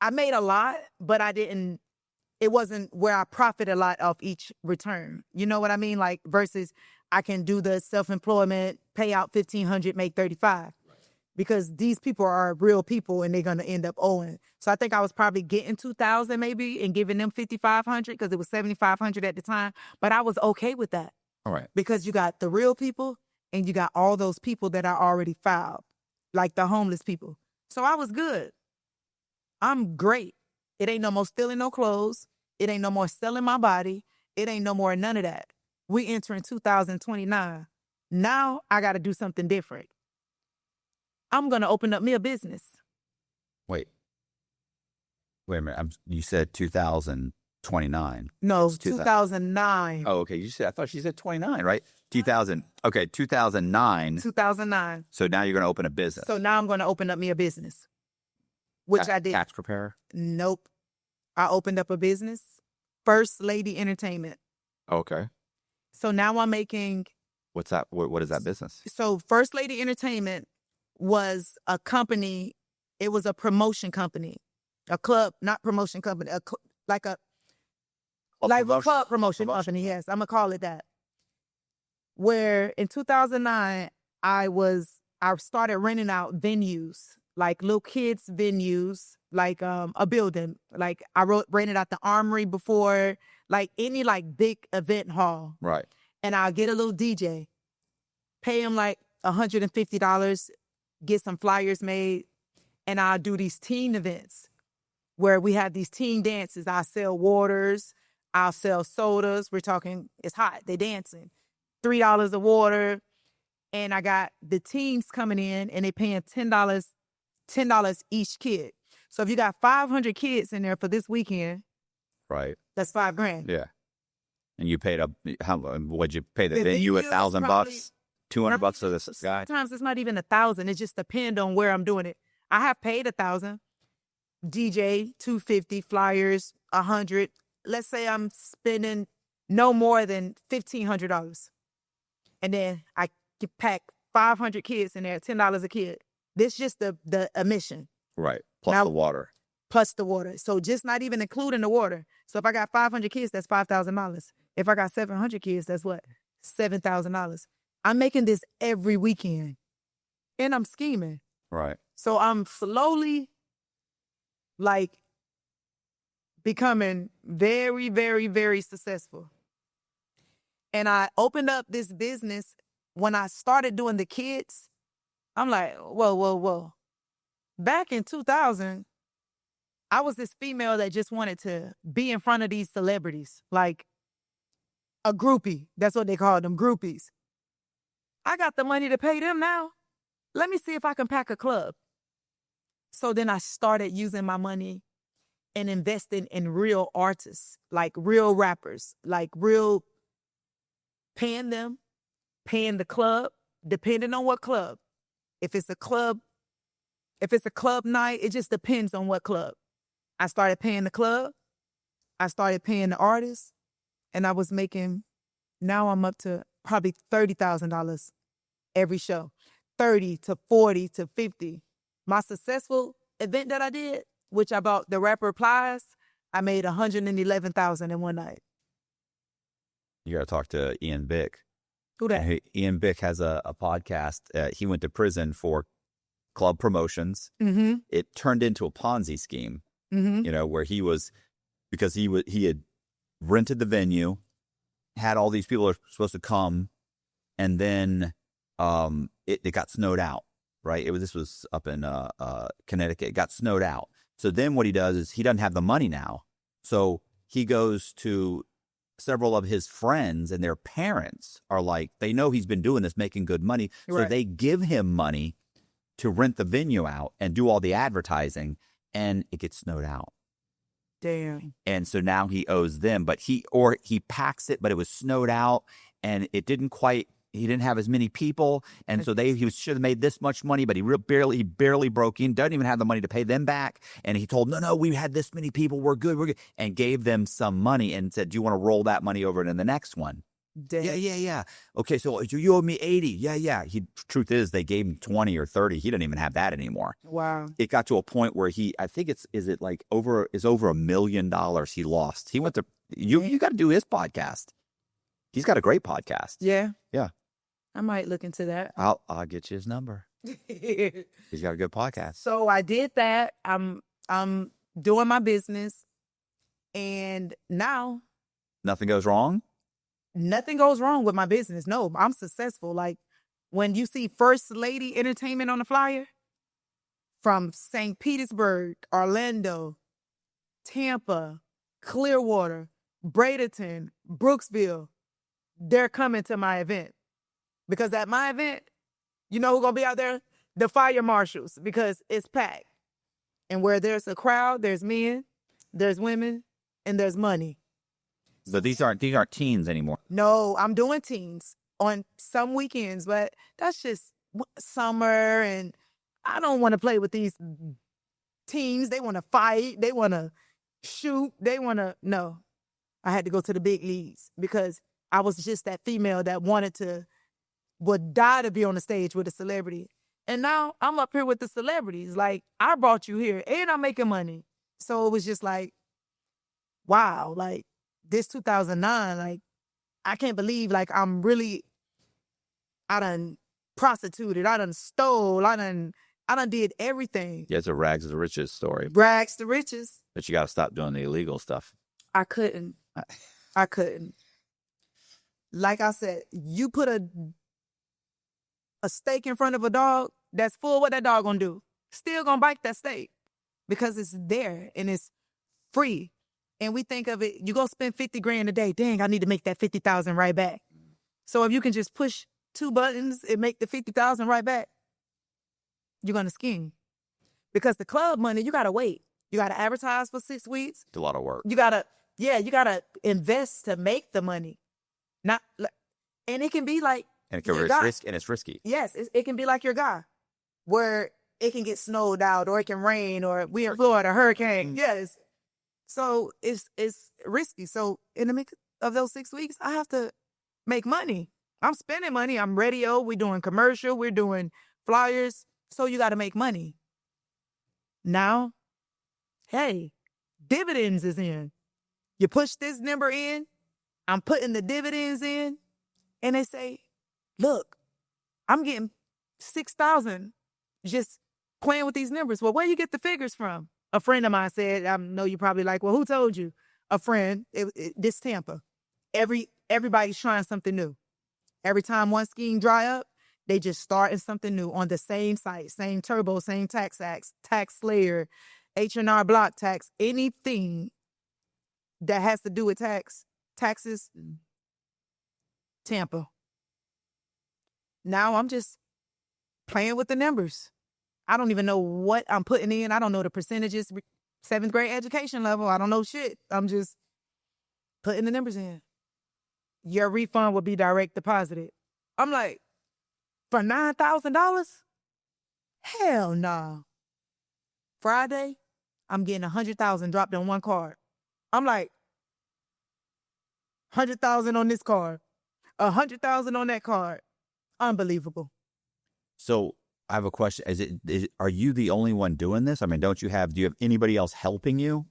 made a lot, but it wasn't where I profit a lot off each return. You know what I mean? Like versus I can do the self-employment, pay out $1,500, make $35. Right. Because these people are real people and they're going to end up owing. So I think I was probably getting $2,000 maybe and giving them $5,500 because it was $7,500 at the time. But I was okay with that. All right. Because you got the real people and you got all those people that are already filed, like the homeless people. So I was good. I'm great. It ain't no more stealing no clothes. It ain't no more selling my body. It ain't no more none of that. We entering 2029. Now I got to do something different. I'm going to open up me a business. Wait a minute. You said 2029. No, 2009. Oh, okay. I thought she said 29, right? 2000. Okay, 2009. 2009. So now you're going to open a business. So now I'm going to open up me a business, which I did. Tax preparer? Nope. I opened up a business, First Lady Entertainment. Okay. So now I'm making. What's that? What is that business? So First Lady Entertainment was a company. It was a promotion company, a club, not promotion company, like a club promotion company. Yes, I'm gonna call it that. Where in 2009, I started renting out venues, like little kids venues, like a building. Like I rented out the Armory before, like any like big event hall. Right. And I'll get a little DJ, pay him like $150, get some flyers made, and I'll do these teen events where we have these teen dances. I'll sell waters, I'll sell sodas. We're talking, it's hot, they dancing. $3 a water. And I got the teens coming in and they paying $10 each kid. So if you got 500 kids in there for this weekend, right, that's $5,000. Yeah. And you paid what'd you pay the venue? $1,000, $200 for this guy? Sometimes it's not even $1,000. It just depends on where I'm doing it. I have paid $1,000. DJ, $250, flyers, $100. Let's say I'm spending no more than $1,500. And then I can pack 500 kids in there, $10 a kid. This is just the admission. Right. Plus the water. Plus the water. So just not even including the water. So if I got 500 kids, that's $5,000. If I got 700 kids, that's what? $7,000. I'm making this every weekend. And I'm scheming. Right. So I'm slowly like becoming very, very, very successful. And I opened up this business when I started doing the kids. I'm like, whoa. Back in 2000, I was this female that just wanted to be in front of these celebrities, like a groupie. That's what they call them, groupies. I got the money to pay them now. Let me see if I can pack a club. So then I started using my money and investing in real artists, like real rappers, like real paying them, paying the club, depending on what club. If it's a club night, it just depends on what club. I started paying the club, I started paying the artists, and I was making, now I'm up to probably $30,000 every show. 30 to 40 to 50. My successful event that I did, which I bought the rapper Plies, I made $111,000 in one night. You got to talk to Ian Bick. Who that? Ian Bick has a podcast. He went to prison for club promotions. Mm-hmm. It turned into a Ponzi scheme, where he was, because he had rented the venue, had all these people that are supposed to come, and then it got snowed out, right? This was up in Connecticut. It got snowed out. So then what he does is he doesn't have the money now. So he goes to several of his friends, and their parents are like, they know he's been doing this, making good money. So Right. they give him money to rent the venue out and do all the advertising, and it gets snowed out. Damn. And so now he owes them, but he packs it, but it was snowed out, and it didn't quite, he didn't have as many people. And so he should have made this much money, but he barely broke in, doesn't even have the money to pay them back. And he told, no, we had this many people. We're good. And gave them some money and said, do you want to roll that money over into the next one? Damn. Yeah. Okay, so you owe me 80. Yeah. Truth is, they gave him 20 or 30. He didn't even have that anymore. Wow. It got to a point where I think is over $1 million he lost. He went to, you got to do his podcast. He's got a great podcast. Yeah. Yeah. I might look into that. I'll get you his number. He's got a good podcast. So I did that. I'm doing my business, and now Nothing goes wrong? nothing goes wrong with my business. No, I'm successful. Like when you see First Lady Entertainment on the flyer from St. Petersburg, Orlando, Tampa, Clearwater, Bradenton, Brooksville, they're coming to my event. Because at my event, you know who's going to be out there? The fire marshals, because it's packed. And where there's a crowd, there's men, there's women, and there's money. But these aren't teens anymore. No, I'm doing teens on some weekends, but that's just summer, and I don't want to play with these teens. They want to fight. They want to shoot. No. I had to go to the big leagues because I was just that female that would die to be on the stage with a celebrity. And now I'm up here with the celebrities. Like, I brought you here and I'm making money. So it was just like, wow, like this 2009, like I can't believe like I done prostituted, I done stole, I done did everything. Yeah, it's a rags to riches story. Rags to riches. But you got to stop doing the illegal stuff. I couldn't. Like I said, you put a steak in front of a dog that's full, what that dog gonna do? Still gonna bite that steak because it's there and it's free. And we think of it, you go spend 50 grand a day. Dang, I need to make that 50,000 right back. So if you can just push 2 buttons and make the 50,000 right back, you're gonna scheme. Because the club money, you gotta wait. You gotta advertise for 6 weeks. It's a lot of work. You gotta invest to make the money. And it can be like, and it's risky. Yes, it can be like your guy, where it can get snowed out, or it can rain, or we're in Florida, hurricane. Yes, so it's risky. So in the mix of those 6 weeks, I have to make money. I'm spending money. I'm radio. We're doing commercial. We're doing flyers. So you got to make money. Now, hey, dividends is in. You push this number in. I'm putting the dividends in, and they say, look, I'm getting 6,000 just playing with these numbers. Well, where you get the figures from? A friend of mine said, I know you probably like, well, who told you? A friend, this Tampa. Everybody's trying something new. Every time one scheme dry up, they just starting something new on the same site, same turbo, same tax slayer, H&R block tax, anything that has to do with taxes, Tampa. Now I'm just playing with the numbers. I don't even know what I'm putting in. I don't know the percentages. 7th grade education level. I don't know shit. I'm just putting the numbers in. Your refund will be direct deposited. I'm like, for $9,000? Hell no. Friday, I'm getting $100,000 dropped on one card. I'm like, 100,000 on this card, 100,000 on that card. Unbelievable. So I have a question. Are you the only one doing this? I mean, do you have anybody else helping you?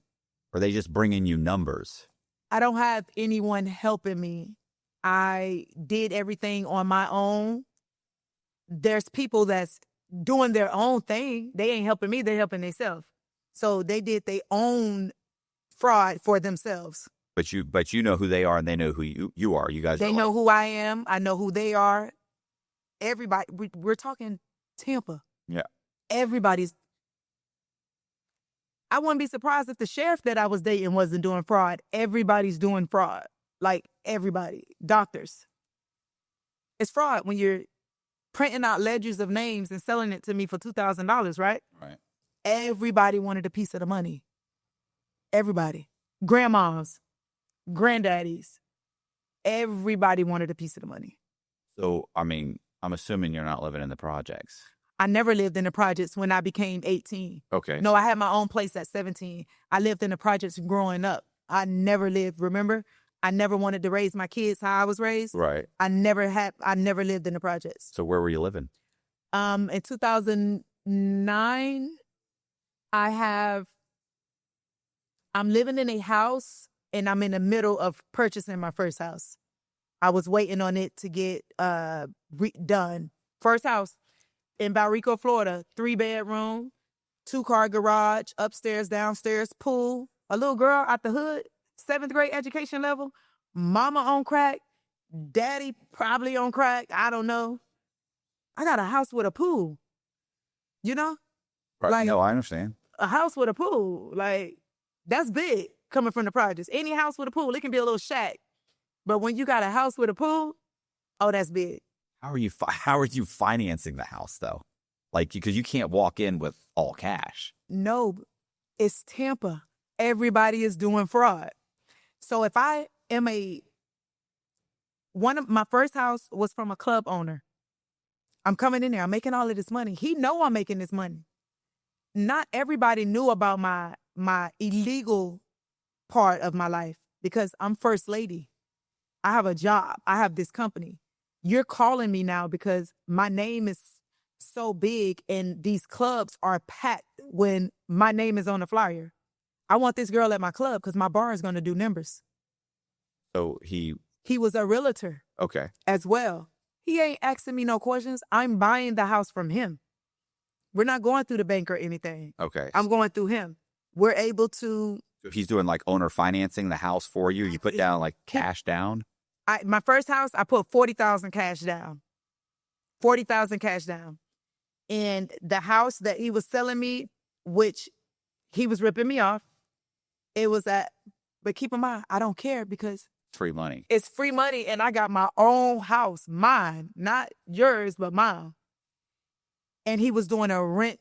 Or are they just bringing you numbers? I don't have anyone helping me. I did everything on my own. There's people that's doing their own thing. They ain't helping me. They're helping themselves. So they did their own fraud for themselves. But you know who they are and they know who you are. You guys. They know who I am. I know who they are. Everybody. We're talking Tampa. Yeah. Everybody's. I wouldn't be surprised if the sheriff that I was dating wasn't doing fraud. Everybody's doing fraud. Like everybody. Doctors. It's fraud when you're printing out ledgers of names and selling it to me for $2,000, right? Right. Everybody wanted a piece of the money. Everybody. Grandmas, granddaddies. Everybody wanted a piece of the money. So, I mean, I'm assuming you're not living in the projects. I never lived in the projects when I became 18. Okay. No, I had my own place at 17. I lived in the projects growing up. I never lived, remember? I never wanted to raise my kids how I was raised. Right. I never lived in the projects. So where were you living? In 2009, I'm living in a house and I'm in the middle of purchasing my first house. I was waiting on it to get done. First house in Valrico, Florida, 3-bedroom, 2-car garage, upstairs, downstairs, pool. A little girl out the hood, 7th grade education level, mama on crack, daddy probably on crack, I don't know. I got a house with a pool, you know? Right. Like, no, I understand. A house with a pool, like, that's big coming from the projects. Any house with a pool, it can be a little shack. But when you got a house with a pool, oh, that's big. How are you financing the house, though? Like, because you can't walk in with all cash. No, it's Tampa. Everybody is doing fraud. So if I am my first house was from a club owner. I'm coming in there. I'm making all of this money. He know I'm making this money. Not everybody knew about my illegal part of my life because I'm first lady. I have a job. I have this company. You're calling me now because my name is so big and these clubs are packed when my name is on the flyer. I want this girl at my club because my bar is going to do numbers. So he was a realtor. Okay. As well. He ain't asking me no questions. I'm buying the house from him. We're not going through the bank or anything. Okay. I'm going through him. We're able to. So he's doing like owner financing the house for you. You put down like cash down. My first house, I put $40,000 cash down. $40,000 cash down. And the house that he was selling me, which he was ripping me off, it was but keep in mind, I don't care because it's free money. It's free money and I got my own house, mine, not yours, but mine. And he was doing a rent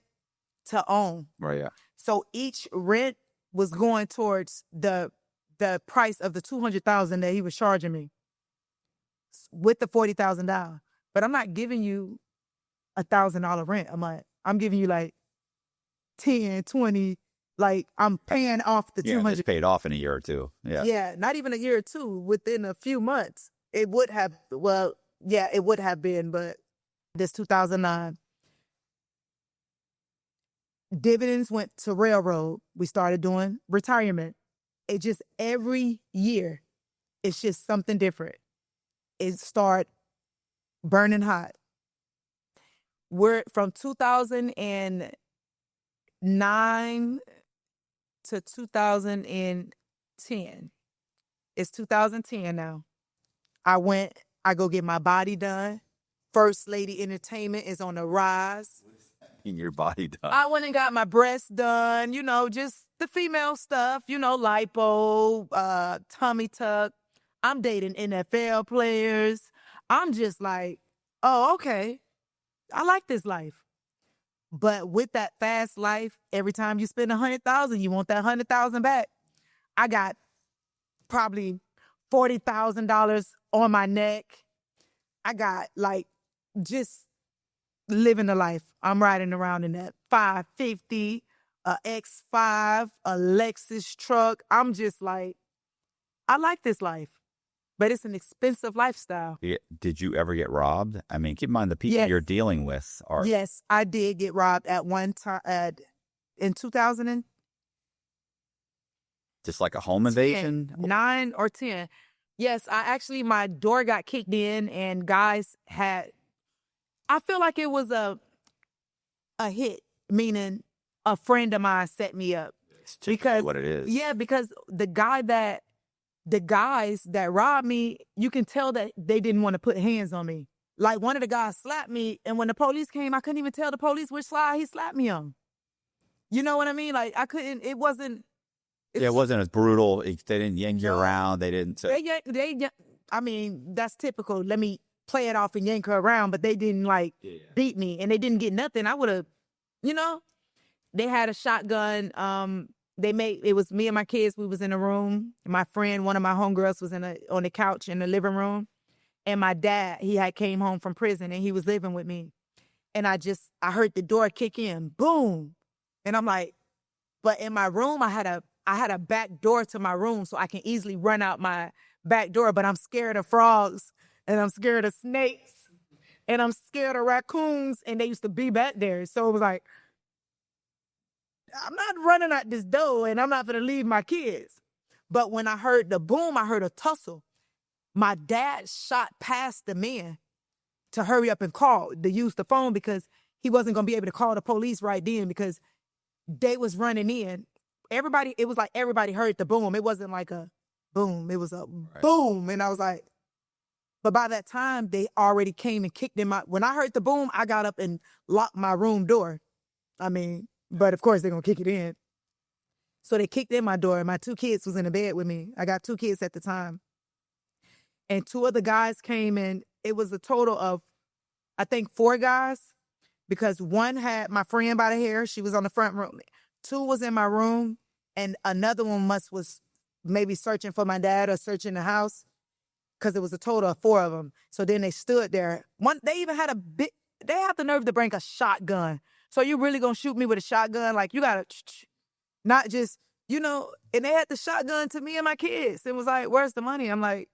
to own. Right, yeah. So each rent was going towards the price of the $200,000 that he was charging me with the $40,000. But I'm not giving you $1,000 rent a month. I'm giving you like 10, 20, like I'm paying off the 200. It's paid off in a year or two. Yeah. Yeah, not even a year or two. Within a few months, it would have, it would have been, but this 2009. Dividends went to railroad. We started doing retirement. It just every year, it's just something different. It started burning hot. We're from 2009 to 2010. It's 2010 now. I go get my body done. First Lady Entertainment is on the rise. In your body done. I went and got my breasts done, just the female stuff, lipo, tummy tuck. I'm dating NFL players. I'm just like, oh, okay. I like this life. But with that fast life, every time you spend $100,000, you want that $100,000 back. I got probably $40,000 on my neck. I got like just living the life. I'm riding around in that 550, a X5, a Lexus truck. I'm just like, I like this life, but it's an expensive lifestyle. Did you ever get robbed? I mean, keep in mind the people you're dealing with are. Yes, I did get robbed at one time in 2000. Just like a home invasion? 9 or 10. Yes, my door got kicked in and guys I feel like it was a hit, meaning a friend of mine set me up. It's typically what it is. Yeah, because the guys that robbed me, you can tell that they didn't want to put hands on me. Like one of the guys slapped me, and when the police came, I couldn't even tell the police which side he slapped me on. You know what I mean? Like it wasn't as brutal. They didn't yank you around. They didn't. I mean, that's typical. Let me play it off and yank her around, but they didn't beat me, and they didn't get nothing. I would have, they had a shotgun. It was me and my kids. We was in a room. My friend, one of my homegirls, was on the couch in the living room, and my dad, he had came home from prison, and he was living with me, and I heard the door kick in, boom, and I'm like, but in my room, I had a back door to my room, so I can easily run out my back door, but I'm scared of frogs, and I'm scared of snakes, and I'm scared of raccoons, and they used to be back there. So it was like, I'm not running out this door, and I'm not going to leave my kids. But when I heard the boom, I heard a tussle. My dad shot past the men to hurry up and to use the phone, because he wasn't going to be able to call the police right then, because they was running in. It was like everybody heard the boom. It wasn't like a boom. It was a boom. And I was like, but by that time, they already came and kicked in when I heard the boom, I got up and locked my room door. I mean, but of course they're going to kick it in. So they kicked in my door, and my 2 kids was in the bed with me. I got 2 kids at the time. And 2 of the guys came in. It was a total of, I think, 4 guys, because one had my friend by the hair. She was on the front room. 2 was in my room, and another one was maybe searching for my dad or searching the house, because it was a total of 4 of them. So then they stood there. They even had they have the nerve to bring a shotgun. So you really gonna shoot me with a shotgun? Like, you gotta, not just, and they had the shotgun to me and my kids. It was like, where's the money? I'm like,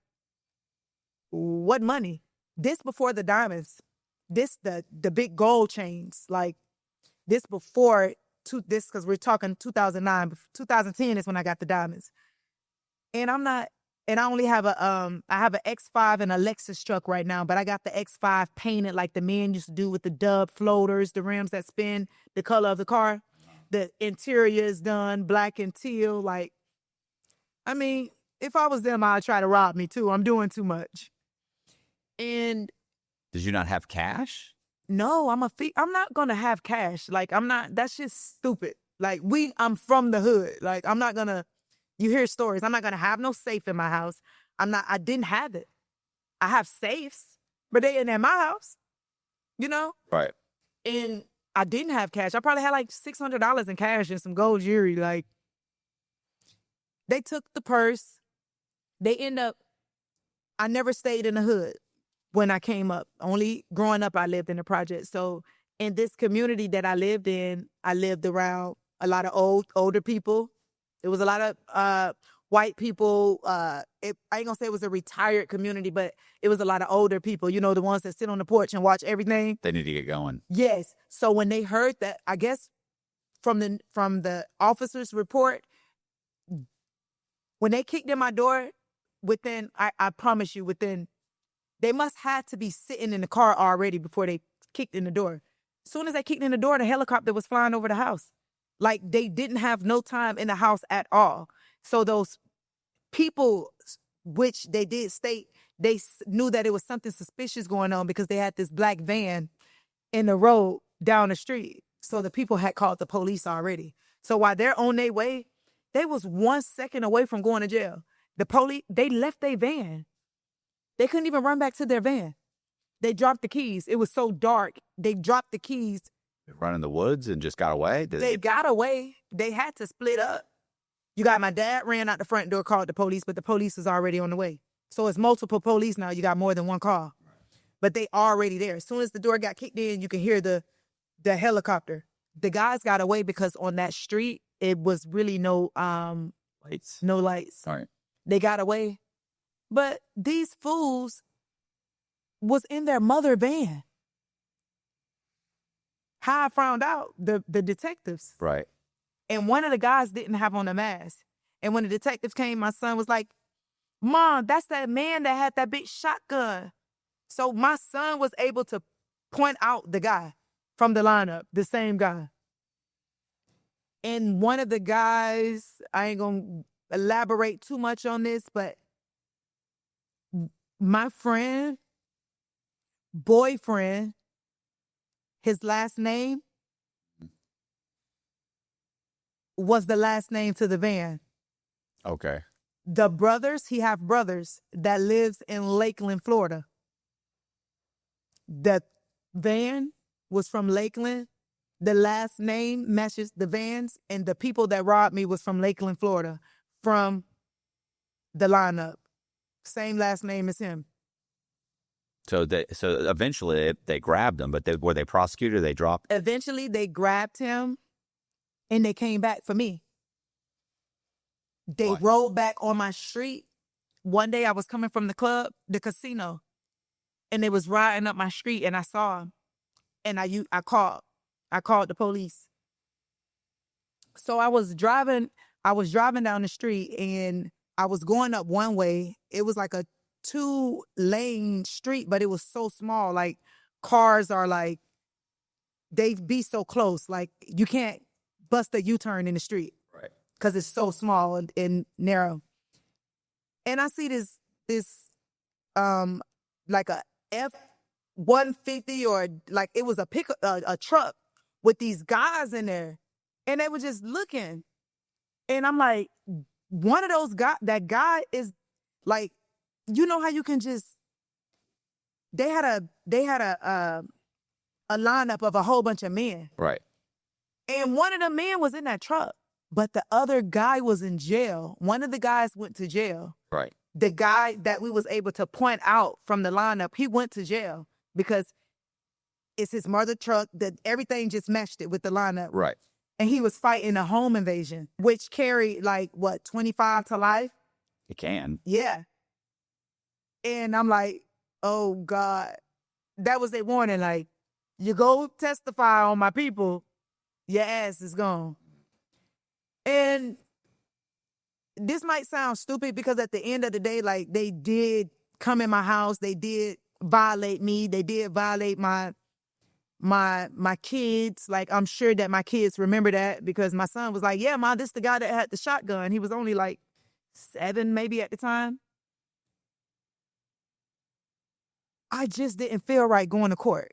what money? This before the diamonds. This, the big gold chains. Like, this before, because we're talking 2009. 2010 is when I got the diamonds. And I only have I have an X5 and a Lexus truck right now, but I got the X5 painted like the men used to do with the dub floaters, the rims that spin, the color of the car. The interior is done black and teal. Like, I mean, if I was them, I'd try to rob me too. I'm doing too much. And did you not have cash? No, I'm not going to have cash. Like, that's just stupid. Like, I'm from the hood. Like, I'm not going to, you hear stories. I'm not going to have no safe in my house. I didn't have it. I have safes, but they ain't at my house, Right. And I didn't have cash. I probably had like $600 in cash and some gold jewelry. Like, they took the purse. I never stayed in the hood when I came up. Only growing up, I lived in the project. So in this community that I lived in, I lived around a lot of older people. There was a lot of white people. I ain't gonna say it was a retired community, but it was a lot of older people, the ones that sit on the porch and watch everything. They need to get going. Yes. So when they heard that, I guess from the officer's report, when they kicked in my door, I promise you, they must have to be sitting in the car already before they kicked in the door. As soon as they kicked in the door, the helicopter was flying over the house. Like, they didn't have no time in the house at all. So those people, which they did state, they knew that it was something suspicious going on, because they had this black van in the road down the street. So the people had called the police already. So while they're on their way, they was 1 second away from going to jail. The police, they left their van. They couldn't even run back to their van. They dropped the keys. It was so dark. They dropped the keys Run in the woods and just got away? They got away. They had to split up. You got my dad ran out the front door, called the police, but the police was already on the way. So it's multiple police now. You got more than one call. But they already there. As soon as the door got kicked in, you can hear the helicopter. The guys got away because on that street, it was really no lights. No lights. All right. They got away. But these fools was in their mother van. How I found out, the detectives. Right. And one of the guys didn't have on a mask. And when the detectives came, my son was like, Mom, that's that man that had that big shotgun. So my son was able to point out the guy from the lineup, the same guy. And one of the guys, I ain't going to elaborate too much on this, but my friend, boyfriend, his last name was the last name to the van. Okay. The brothers, he have brothers that lives in Lakeland, Florida. The van was from Lakeland. The last name matches the vans, and the people that robbed me was from Lakeland, Florida, from the lineup. Same last name as him. So eventually they grabbed him, but were they prosecuted? They dropped? Eventually they grabbed him, and they came back for me. They rolled back on my street. One day I was coming from the club, the casino, and they was riding up my street, and I saw him, and I called the police. So I was driving down the street, and I was going up one way. It was like a 2-lane street, but it was so small. Like cars are like, they be so close. Like you can't bust a U-turn in the street. Right. Because it's so small and narrow. And I see this like a F-150 or like it was a truck with these guys in there. And they were just looking. And I'm like, one of those guys, that guy is like, you know how you can just, they had a lineup of a whole bunch of men. Right. And one of the men was in that truck, but the other guy was in jail. One of the guys went to jail. Right. The guy that we was able to point out from the lineup, he went to jail because it's his mother truck, that everything just matched it with the lineup. Right. And he was fighting a home invasion, which carried 25 to life? It can. Yeah. And I'm like, oh God. That was their warning. Like, you go testify on my people, your ass is gone. And this might sound stupid because at the end of the day, like, they did come in my house. They did violate me. They did violate my kids. Like, I'm sure that my kids remember that because my son was like, yeah, Mom, this is the guy that had the shotgun. He was only like 7 maybe at the time. I just didn't feel right going to court.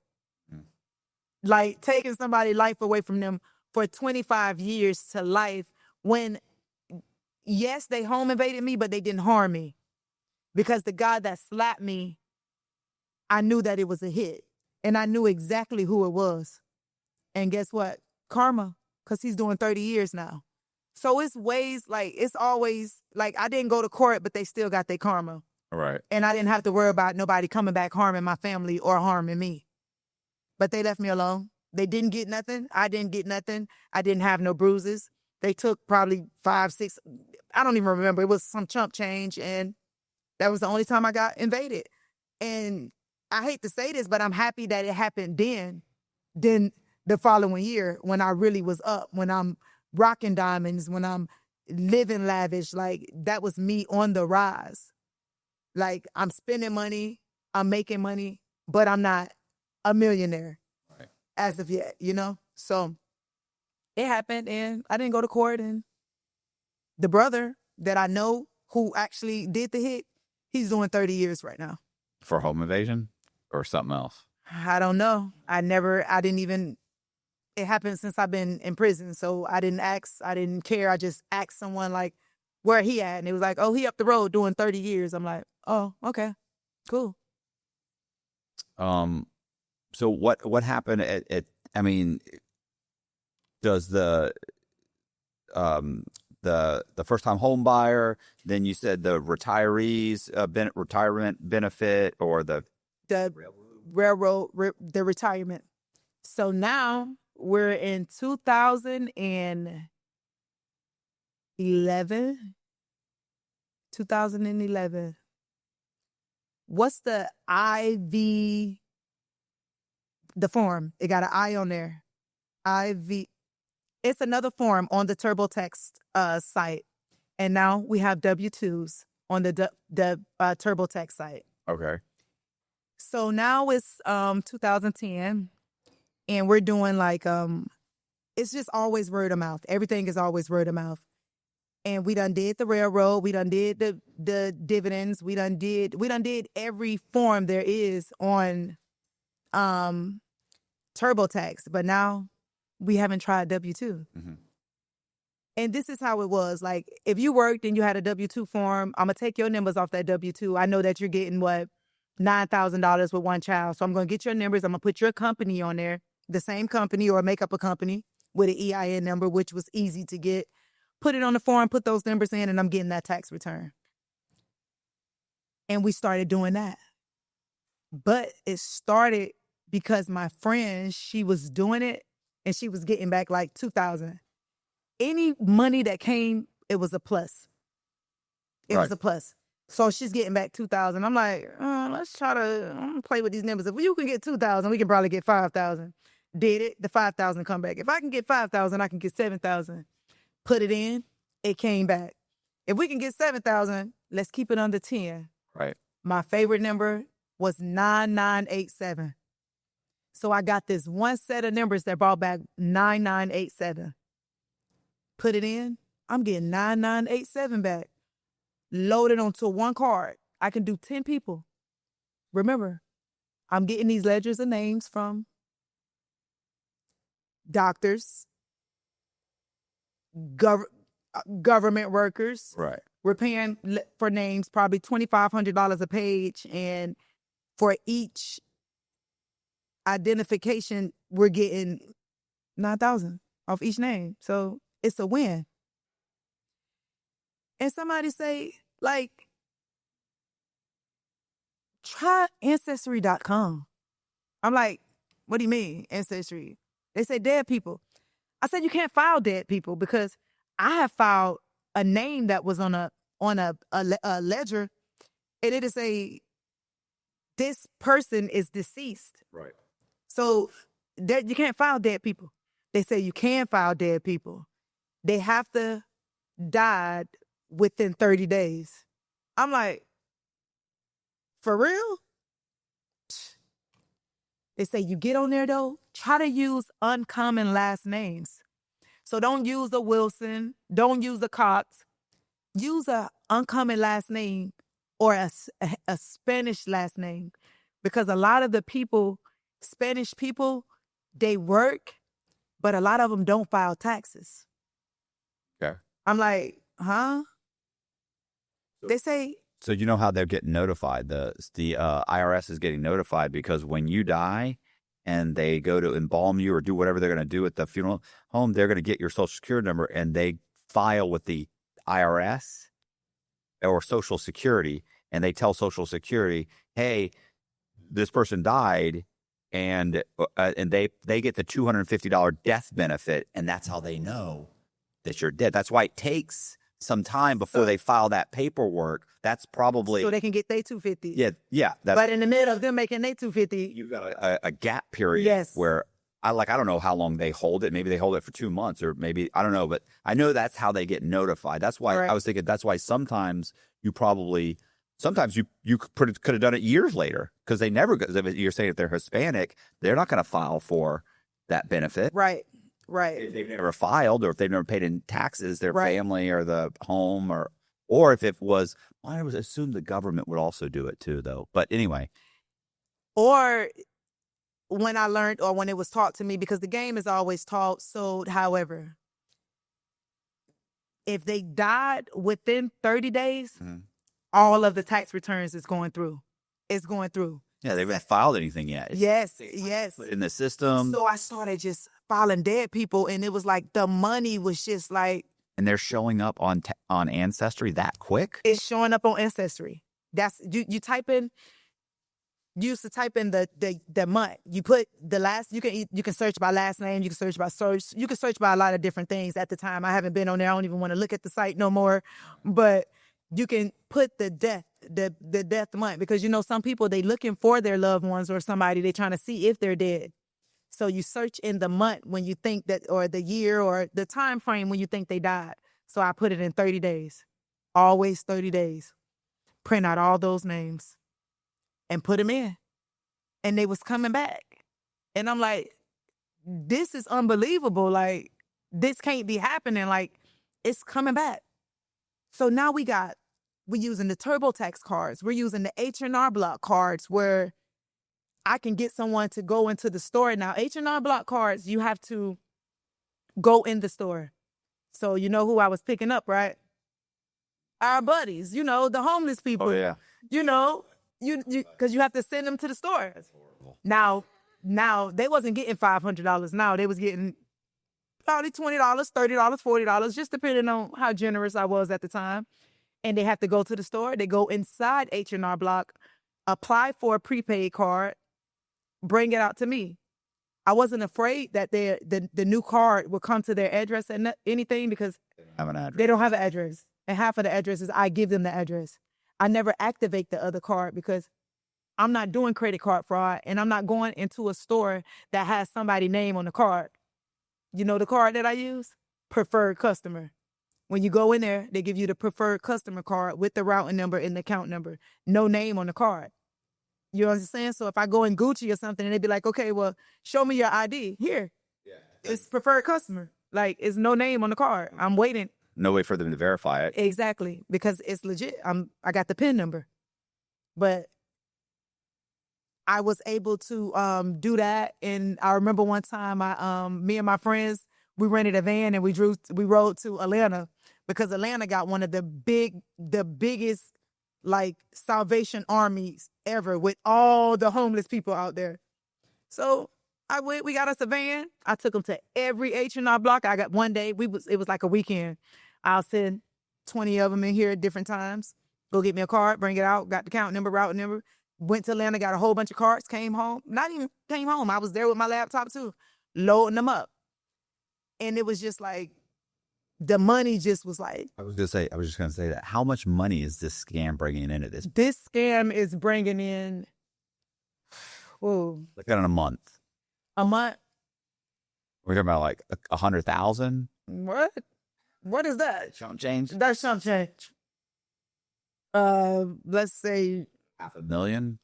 Like, taking somebody's life away from them for 25 years to life when, yes, they home invaded me, but they didn't harm me. Because the guy that slapped me, I knew that it was a hit. And I knew exactly who it was. And guess what? Karma, because he's doing 30 years now. So it's ways, like, it's always, like, I didn't go to court, but they still got their karma. Right. And I didn't have to worry about nobody coming back harming my family or harming me. But they left me alone. They didn't get nothing. I didn't get nothing. I didn't have no bruises. They took probably 5, 6, I don't even remember. It was some chump change. And that was the only time I got invaded. And I hate to say this, but I'm happy that it happened then the following year when I really was up, when I'm rocking diamonds, when I'm living lavish. Like, that was me on the rise. Like, I'm spending money, I'm making money, but I'm not a millionaire as of yet, you know? So it happened and I didn't go to court. And the brother that I know who actually did the hit, he's doing 30 years right now. For home invasion or something else? I don't know. It happened since I've been in prison. So I didn't ask, I didn't care. I just asked someone like, where he at? And it was like, oh, he up the road doing 30 years. I'm like, oh, okay, cool. So what happened at I mean, does the first time home buyer, then you said the retirees retirement benefit, or the the retirement. So now we're in 2011. 2011. What's the IV? The form. It got an I on there. IV. It's another form on the TurboTax site, and now we have W-2s on the TurboTax site. Okay. So now it's 2010, and we're doing like it's just always word of mouth. Everything is always word of mouth. And we done did the railroad. We done did the dividends. We done did every form there is on TurboTax. But now we haven't tried W-2. Mm-hmm. And this is how it was. Like, if you worked and you had a W-2 form, I'm going to take your numbers off that W-2. I know that you're getting, $9,000 with one child. So I'm going to get your numbers. I'm going to put your company on there, the same company, or make up a company with an EIN number, which was easy to get. Put it on the form, put those numbers in, and I'm getting that tax return. And we started doing that. But it started because my friend, she was doing it, and she was getting back like $2,000. Any money that came, it was a plus. It was a plus. So she's getting back $2,000. I'm like, let's try to play with these numbers. If you can get $2,000, we can probably get $5,000. Did it? The $5,000 come back. If I can get $5,000, I can get $7,000. Put it in, it came back. If we can get $7,000, let's keep it under 10. Right. My favorite number was 9987. So I got this one set of numbers that brought back 9987. Put it in, I'm getting 9987 back. Loaded onto one card. I can do 10 people. Remember, I'm getting these ledgers of names from doctors, government workers. Right. We're paying for names probably $2,500 a page, and for each identification, we're getting 9,000 off each name. So it's a win. And somebody say, like, try Ancestry.com. I'm like, what do you mean, Ancestry? They say dead people. I said, you can't file dead people, because I have filed a name that was on a ledger, and it is this person is deceased. Right. So you can't file dead people. They say you can file dead people. They have to die within 30 days. I'm like, for real? They say you get on there, though, try to use uncommon last names. So don't use a Wilson, don't use a Cox. Use a uncommon last name or a Spanish last name, because a lot of the people, Spanish people, they work, but a lot of them don't file taxes. Okay. I'm like, huh? They say. So you know how they're getting notified? The IRS is getting notified because when you die and they go to embalm you or do whatever they're going to do at the funeral home, they're going to get your Social Security number, and they file with the IRS or Social Security, and they tell Social Security, hey, this person died, and they get the $250 death benefit, and that's how they know that you're dead. That's why it takes some time before they file that paperwork. That's probably so they can get their $250. Yeah. But in the middle of them making their $250, you've got a gap period. Yes. Where I don't know how long they hold it. Maybe they hold it for 2 months, or maybe I don't know. But I know that's how they get notified. That's why I was thinking. That's why sometimes you could have done it years later, because they never. You're saying if they're Hispanic, they're not going to file for that benefit. Right. If they've never filed, or if they've never paid in taxes, their family or the home, or if it was, I would assume the government would also do it too, though. But anyway. Or when I learned, or when it was taught to me, because the game is always taught, sold, however, if they died within 30 days, all of the tax returns is going through. It's going through. Yeah, they haven't filed anything yet. Yes. In the system. So I started just filing dead people, and it was like the money was just like. And they're showing up on Ancestry that quick? It's showing up on Ancestry. That's you type in. You used to type in the month. You put the last. You can search by last name. You can search by search. You can search by a lot of different things. At the time, I haven't been on there. I don't even want to look at the site no more. But you can put the death month, because some people, they looking for their loved ones or somebody. They trying to see if they're dead. So you search in the month when you think that, or the year, or the time frame when you think they died. So I put it in 30 days. Always 30 days. Print out all those names and put them in. And they was coming back. And I'm like, this is unbelievable. Like, this can't be happening. Like, it's coming back. So now we're using the TurboTax cards. We're using the H&R Block cards, where I can get someone to go into the store. Now, H&R Block cards, you have to go in the store. So you know who I was picking up, right? Our buddies, the homeless people. Oh, yeah. Because you have to send them to the store. That's horrible. Now they wasn't getting $500. Now they was getting probably $20, $30, $40, just depending on how generous I was at the time. And they have to go to the store. They go inside H&R Block, apply for a prepaid card, bring it out to me. I wasn't afraid that the new card would come to their address and anything, because they don't have an address. And half of the addresses, I give them the address. I never activate the other card, because I'm not doing credit card fraud, and I'm not going into a store that has somebody's name on the card. You know the card that I use? Preferred customer. When you go in there, they give you the preferred customer card with the routing number and the account number. No name on the card. You understand? So if I go in Gucci or something, and they'd be like, okay, well, show me your ID. Here. Yeah. It's preferred customer. Like, it's no name on the card. I'm waiting. No way for them to verify it. Exactly. Because it's legit. I got the PIN number. But I was able to do that. And I remember one time me and my friends, we rented a van and we rode to Atlanta, because Atlanta got one of the biggest like Salvation Armies ever, with all the homeless people out there. So we got us a van. I took them to every H&R Block. I got one day, it was like a weekend. I'll send 20 of them in here at different times. Go get me a card, bring it out, got the account number, route number. Went to Atlanta, got a whole bunch of cards, came home. Not even came home. I was there with my laptop too, loading them up. And it was just like, the money just was like. I was just going to say that. How much money is this scam bringing in at this point? This scam is bringing in, look at it in a month. A month? We're talking about like 100,000? What? What is that? Chump change? That's chump change. Let's say. $500,000?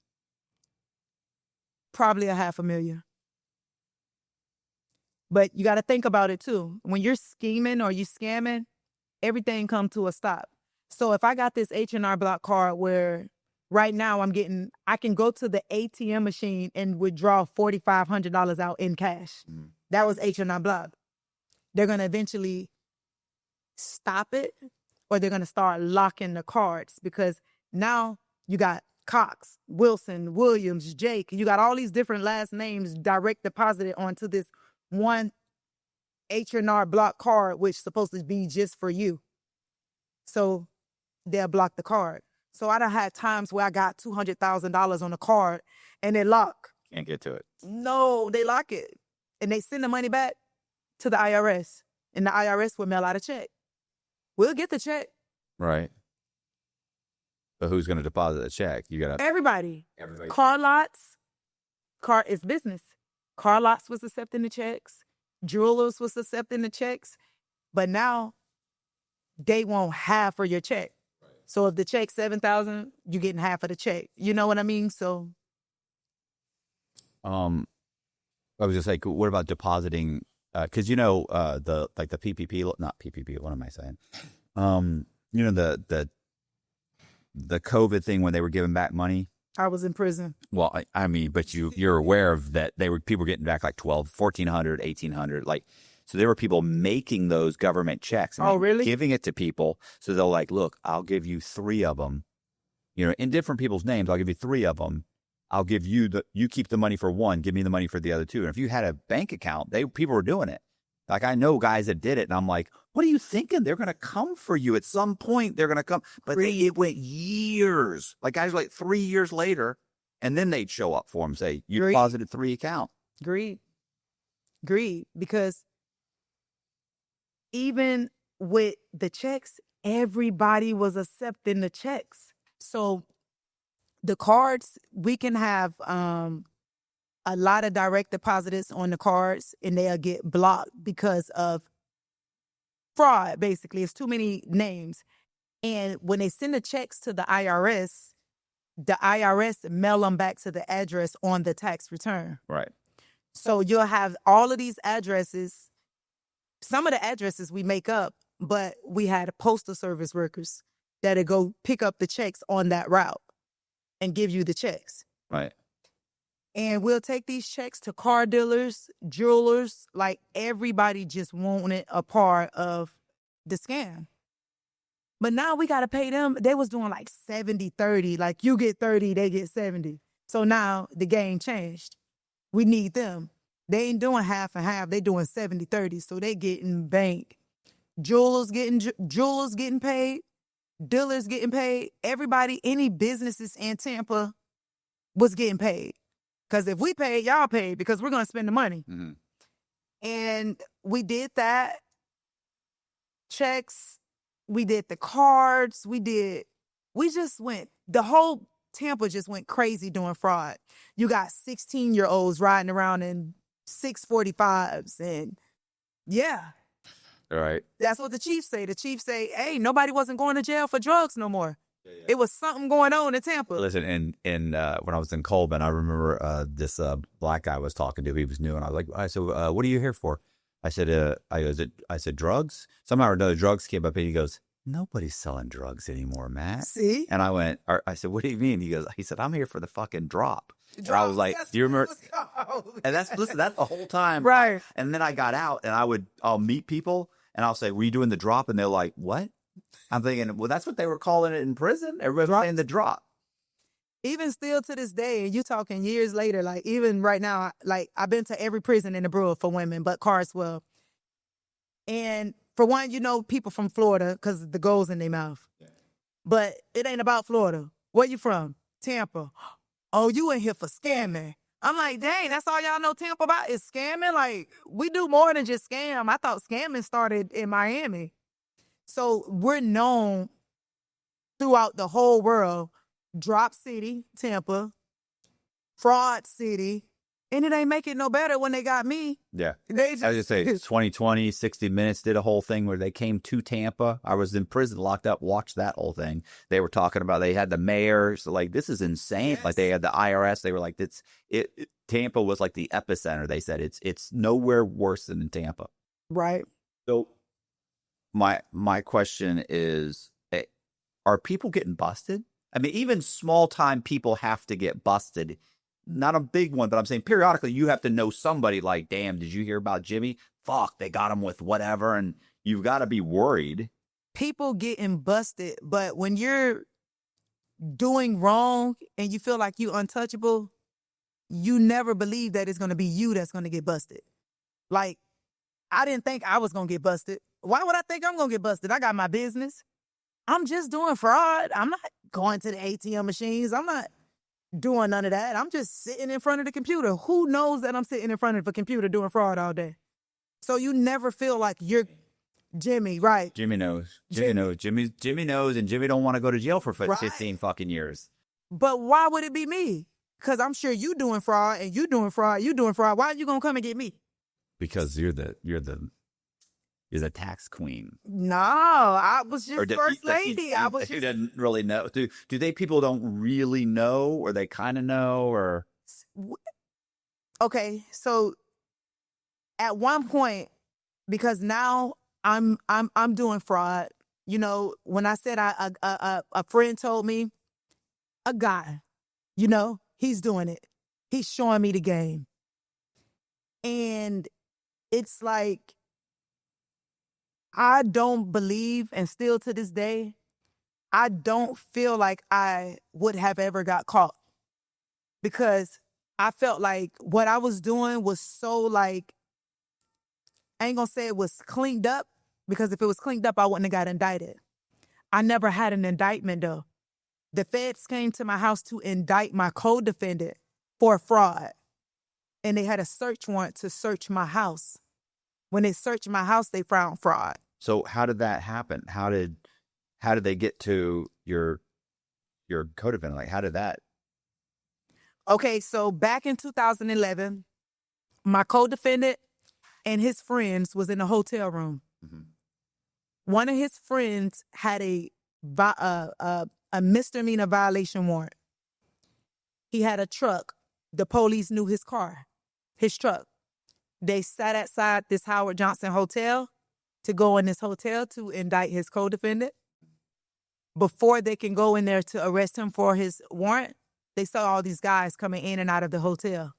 Probably $500,000. But you got to think about it too. When you're scheming or you scamming, everything comes to a stop. So if I got this H&R Block card where right now I can go to the ATM machine and withdraw $4,500 out in cash. Mm. That was H&R Block. They're going to eventually stop it, or they're going to start locking the cards, because now you got Cox, Wilson, Williams, Jake. You got all these different last names direct deposited onto this one H&R Block card, which is supposed to be just for you. So they'll block the card. So I done had times where I got $200,000 on a card and they lock. Can't get to it. No, they lock it. And they send the money back to the IRS. And the IRS will mail out a check. We'll get the check. Right. But who's going to deposit the check? Everybody. Car lots. It's business. Car lots was accepting the checks. Jewelers was accepting the checks. But now they want half of your check. Right. So if the check's $7,000, you're getting half of the check. You know what I mean? So I was just like, what about depositing? Because the PPP, not PPP. What am I saying? The COVID thing when they were giving back money. I was in prison. Well, I mean, but you're aware of that. People were getting back like $1,400, $1,800, like. So there were people making those government checks. And really? Giving it to people. So they'll like, look, I'll give you 3 of them. In different people's names, I'll give you 3 of them. I'll give you you keep the money for one, give me the money for the other two. And if you had a bank account, people were doing it. Like I know guys that did it, and I'm like, what are you thinking? They're going to come for you at some point. They're going to come, but it went years. Like guys, like 3 years later, and then they'd show up for them, say you deposited 3 account. Greed, because even with the checks, everybody was accepting the checks. So the cards, we can have a lot of direct depositors on the cards, and they'll get blocked because of fraud, basically. It's too many names. And when they send the checks to the IRS mail them back to the address on the tax return. Right. So you'll have all of these addresses. Some of the addresses we make up, but we had postal service workers that'll go pick up the checks on that route and give you the checks. Right. And we'll take these checks to car dealers, jewelers, like everybody just wanted a part of the scam. But now we got to pay them. They was doing like 70-30, like you get 30, they get 70. So now the game changed. We need them. They ain't doing half and half. They doing 70-30. So they getting bank. Jewelers getting paid. Dealers getting paid. Everybody, any businesses in Tampa was getting paid. Because if we paid, y'all paid because we're going to spend the money. Mm-hmm. And we did that. Checks. We did the cards. The whole Tampa just went crazy doing fraud. You got 16-year-olds riding around in 645s. And yeah. All right. That's what the chief say. The chief say, hey, nobody wasn't going to jail for drugs no more. Yeah. It was something going on in Tampa. Listen, when I was in Colburn, I remember this black guy I was talking to. He was new, and I was like, so what are you here for? I said, I said, drugs? Somehow or another, drugs came up, and he goes, nobody's selling drugs anymore, Matt. See? And I said, what do you mean? He said, I'm here for the fucking drop. And I was like, do you remember? And that's the whole time. Right. And then I got out, and I'll meet people, and I'll say, were you doing the drop? And they're like, what? I'm thinking, well, that's what they were calling it in prison. Everybody's saying the drop. Even still to this day, and you talking years later, like even right now, like I've been to every prison in the Brewer for women, but Carswell. And for one, people from Florida because the gold's in their mouth. Yeah. But it ain't about Florida. Where you from? Tampa. Oh, you in here for scamming. I'm like, dang, that's all y'all know Tampa about is scamming? Like, we do more than just scam. I thought scamming started in Miami. So we're known throughout the whole world. Drop City, Tampa, Fraud City, and it ain't make it no better when they got me. Yeah. I was just say 2020, 60 Minutes did a whole thing where they came to Tampa. I was in prison, locked up, watched that whole thing. They were talking about, they had the mayor. So like, this is insane. Yes. Like they had the IRS. They were like, Tampa was like the epicenter. They said it's nowhere worse than in Tampa. Right. So my question is, are people getting busted? I mean, even small-time people have to get busted. Not a big one, but I'm saying periodically you have to know somebody like, damn, did you hear about Jimmy? Fuck, they got him with whatever, and you've got to be worried. People getting busted, but when you're doing wrong and you feel like you're untouchable, you never believe that it's going to be you that's going to get busted. Like, I didn't think I was going to get busted. Why would I think I'm going to get busted? I got my business. I'm just doing fraud. I'm not going to the ATM machines. I'm not doing none of that. I'm just sitting in front of the computer. Who knows that I'm sitting in front of a computer doing fraud all day? So you never feel like you're Jimmy, right? Jimmy knows. Jimmy knows. Jimmy knows, and Jimmy don't want to go to jail for 15 fucking years. But why would it be me? Because I'm sure you doing fraud and you doing fraud. Why are you gonna come and get me? Because you're the tax queen. No, I was just first lady. I was. You didn't really know. Do people don't really know, or they kind of know, or? Okay, so at one point, because now I'm doing fraud. When I said a friend told me, a guy, he's doing it. He's showing me the game, and it's like, I don't believe, and still to this day, I don't feel like I would have ever got caught. because I felt like what I was doing was so like, I ain't gonna say it was cleaned up, because if it was cleaned up, I wouldn't have got indicted. I never had an indictment though. The feds came to my house to indict my co-defendant for fraud. And they had a search warrant to search my house. When they searched my house, they found fraud. So how did that happen? How did they get to your co-defendant? Like, how did that? Okay, so back in 2011, my co-defendant and his friends was in a hotel room. Mm-hmm. One of his friends had a misdemeanor violation warrant. He had a truck. The police knew his car, his truck. They sat outside this Howard Johnson hotel to go in this hotel to indict his co-defendant. Before they can go in there to arrest him for his warrant, they saw all these guys coming in and out of the hotel.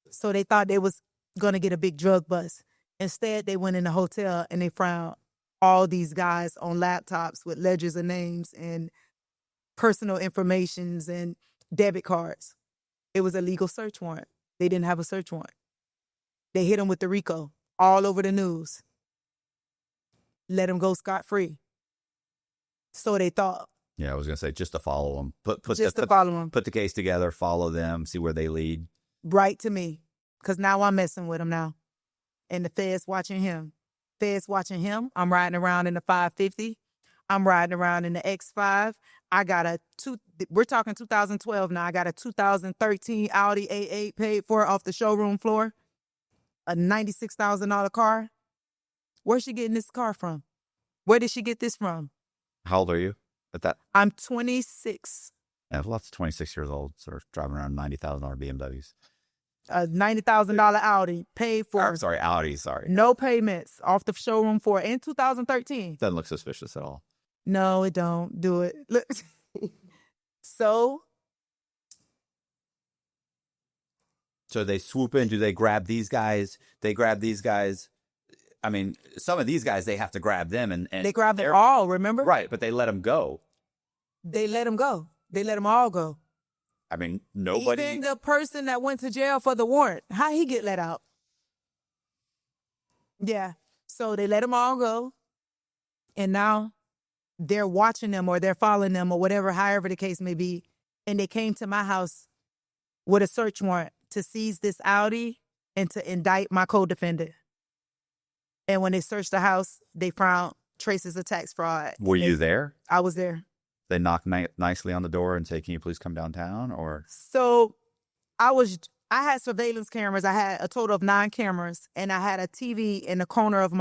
So they thought they was going to get a big drug bust. Instead, they went in the hotel and they found all these guys on laptops with ledgers of names and personal informations and debit cards. It was a legal search warrant. They didn't have a search warrant. They hit him with the RICO all over the news. Let him go scot-free. So they thought. Yeah, I was gonna say just to follow them, Follow them, put the case together, follow them, see where they lead. Right to me, because now I'm messing with him now, and the feds watching him. Feds watching him. I'm riding around in the 550. I'm riding around in the X5. I got we're talking 2012 now. I got a 2013 Audi A8 paid for off the showroom floor. A $96,000 car. Where's she getting this car from? Where did she get this from? How old are you at that? I'm 26. Yeah, lots of 26 years old are driving around $90,000 BMWs. A $90,000 Audi paid for. Sorry, Audi. Sorry. No payments off the showroom floor in 2013. Doesn't look suspicious at all. No, it don't. Do it. Look. So they swoop in. Do they grab these guys? They grab these guys. I mean, some of these guys, they have to grab them. And they grab them all, remember? Right, but they let them go. They let them go. They let them all go. I mean, nobody. Even the person that went to jail for the warrant, how he get let out? Yeah. So they let them all go. And now they're watching them or they're following them or whatever, however the case may be. And they came to my house with a search warrant to seize this Audi and to indict my co-defendant. And when they searched the house, they found traces of tax fraud. Were you there? I was there. They knocked nicely on the door and say, "Can you please come downtown?" Or so I had surveillance cameras. I had a total of 9 cameras, and I had a TV in the corner of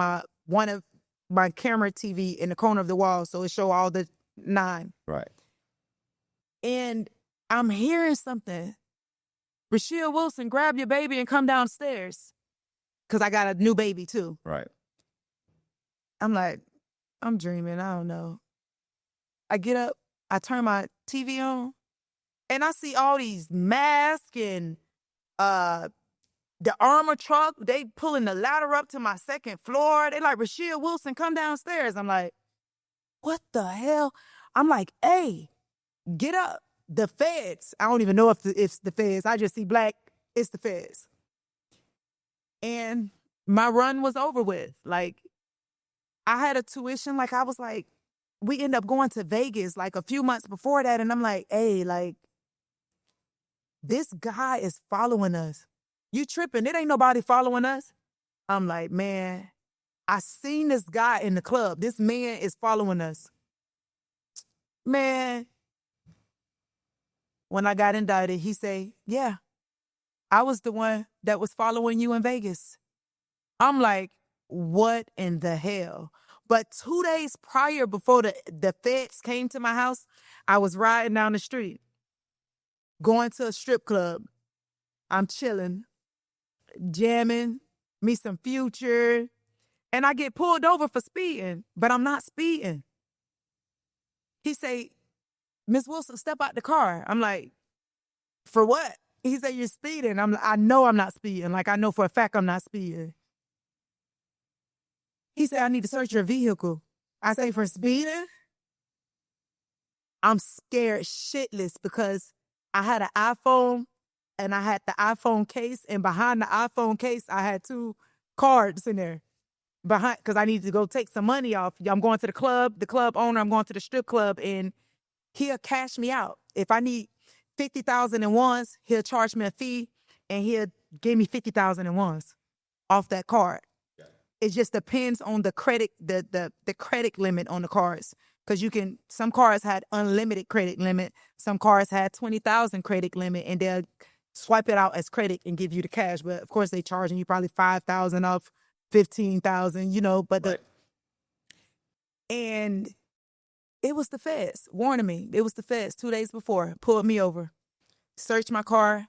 one of my camera TV in the corner of the wall, so it showed all the 9. Right. And I'm hearing something. Rashia Wilson, grab your baby and come downstairs. Because I got a new baby too. Right. I'm like, I'm dreaming. I don't know. I get up, I turn my TV on, and I see all these masks and the armor truck. They pulling the ladder up to my 2nd floor. They like, Rashia Wilson, come downstairs. I'm like, what the hell? I'm like, hey, get up. The feds. I don't even know if it's the feds. I just see black. It's the feds. And my run was over with. Like, I had a tuition. Like, I was like, we end up going to Vegas like a few months before that. And I'm like, hey, like, this guy is following us. You tripping. It ain't nobody following us. I'm like, man, I seen this guy in the club. This man is following us. Man, when I got indicted, he say, yeah, I was the one that was following you in Vegas. I'm like, what in the hell? But 2 days prior, before the feds came to my house, I was riding down the street, going to a strip club. I'm chilling, jamming, me some Future, and I get pulled over for speeding, but I'm not speeding. He say, Miss Wilson, step out the car. I'm like, for what? He said, you're speeding. I know I'm not speeding. Like, I know for a fact I'm not speeding. He said, I need to search your vehicle. I say, for speeding? I'm scared shitless because I had an iPhone and I had the iPhone case, and behind the iPhone case, I had 2 cards in there. Behind, because I needed to go take some money off. I'm going to the club owner, I'm going to the strip club, and he'll cash me out. If I need 50,000 in ones, he'll charge me a fee, and he'll give me 50,000 in ones off that card. Yeah. It just depends on the credit, the credit limit on the cards. Because some cards had unlimited credit limit, some cards had 20,000 credit limit, and they'll swipe it out as credit and give you the cash. But of course, they charging you probably 5,000 off 15,000, but right. And it was the feds warning me. It was the feds 2 days before, pulled me over, searched my car,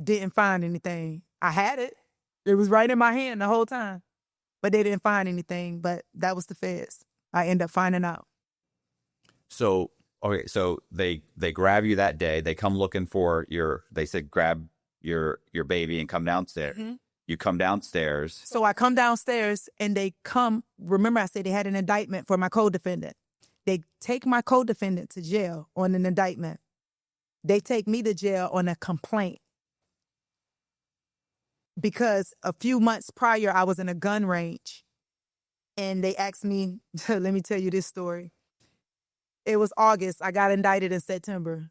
didn't find anything. I had it. It was right in my hand the whole time, but they didn't find anything. But that was the feds. I ended up finding out. So, okay, so they grab you that day. They come looking for they said, grab your baby and come downstairs. Mm-hmm. You come downstairs. So I come downstairs and remember I said they had an indictment for my co-defendant. They take my co-defendant to jail on an indictment. They take me to jail on a complaint. Because a few months prior, I was in a gun range. And they asked me, let me tell you this story. It was August. I got indicted in September.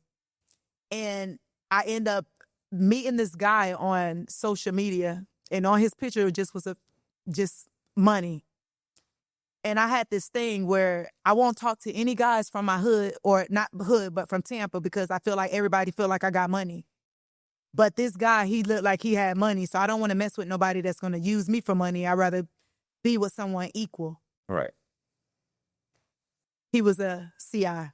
And I end up meeting this guy on social media. And on his picture, it just was just money. And I had this thing where I won't talk to any guys from my hood, or not hood, but from Tampa, because I feel like everybody feel like I got money. But this guy, he looked like he had money, so I don't want to mess with nobody that's going to use me for money. I'd rather be with someone equal. Right. He was a CI.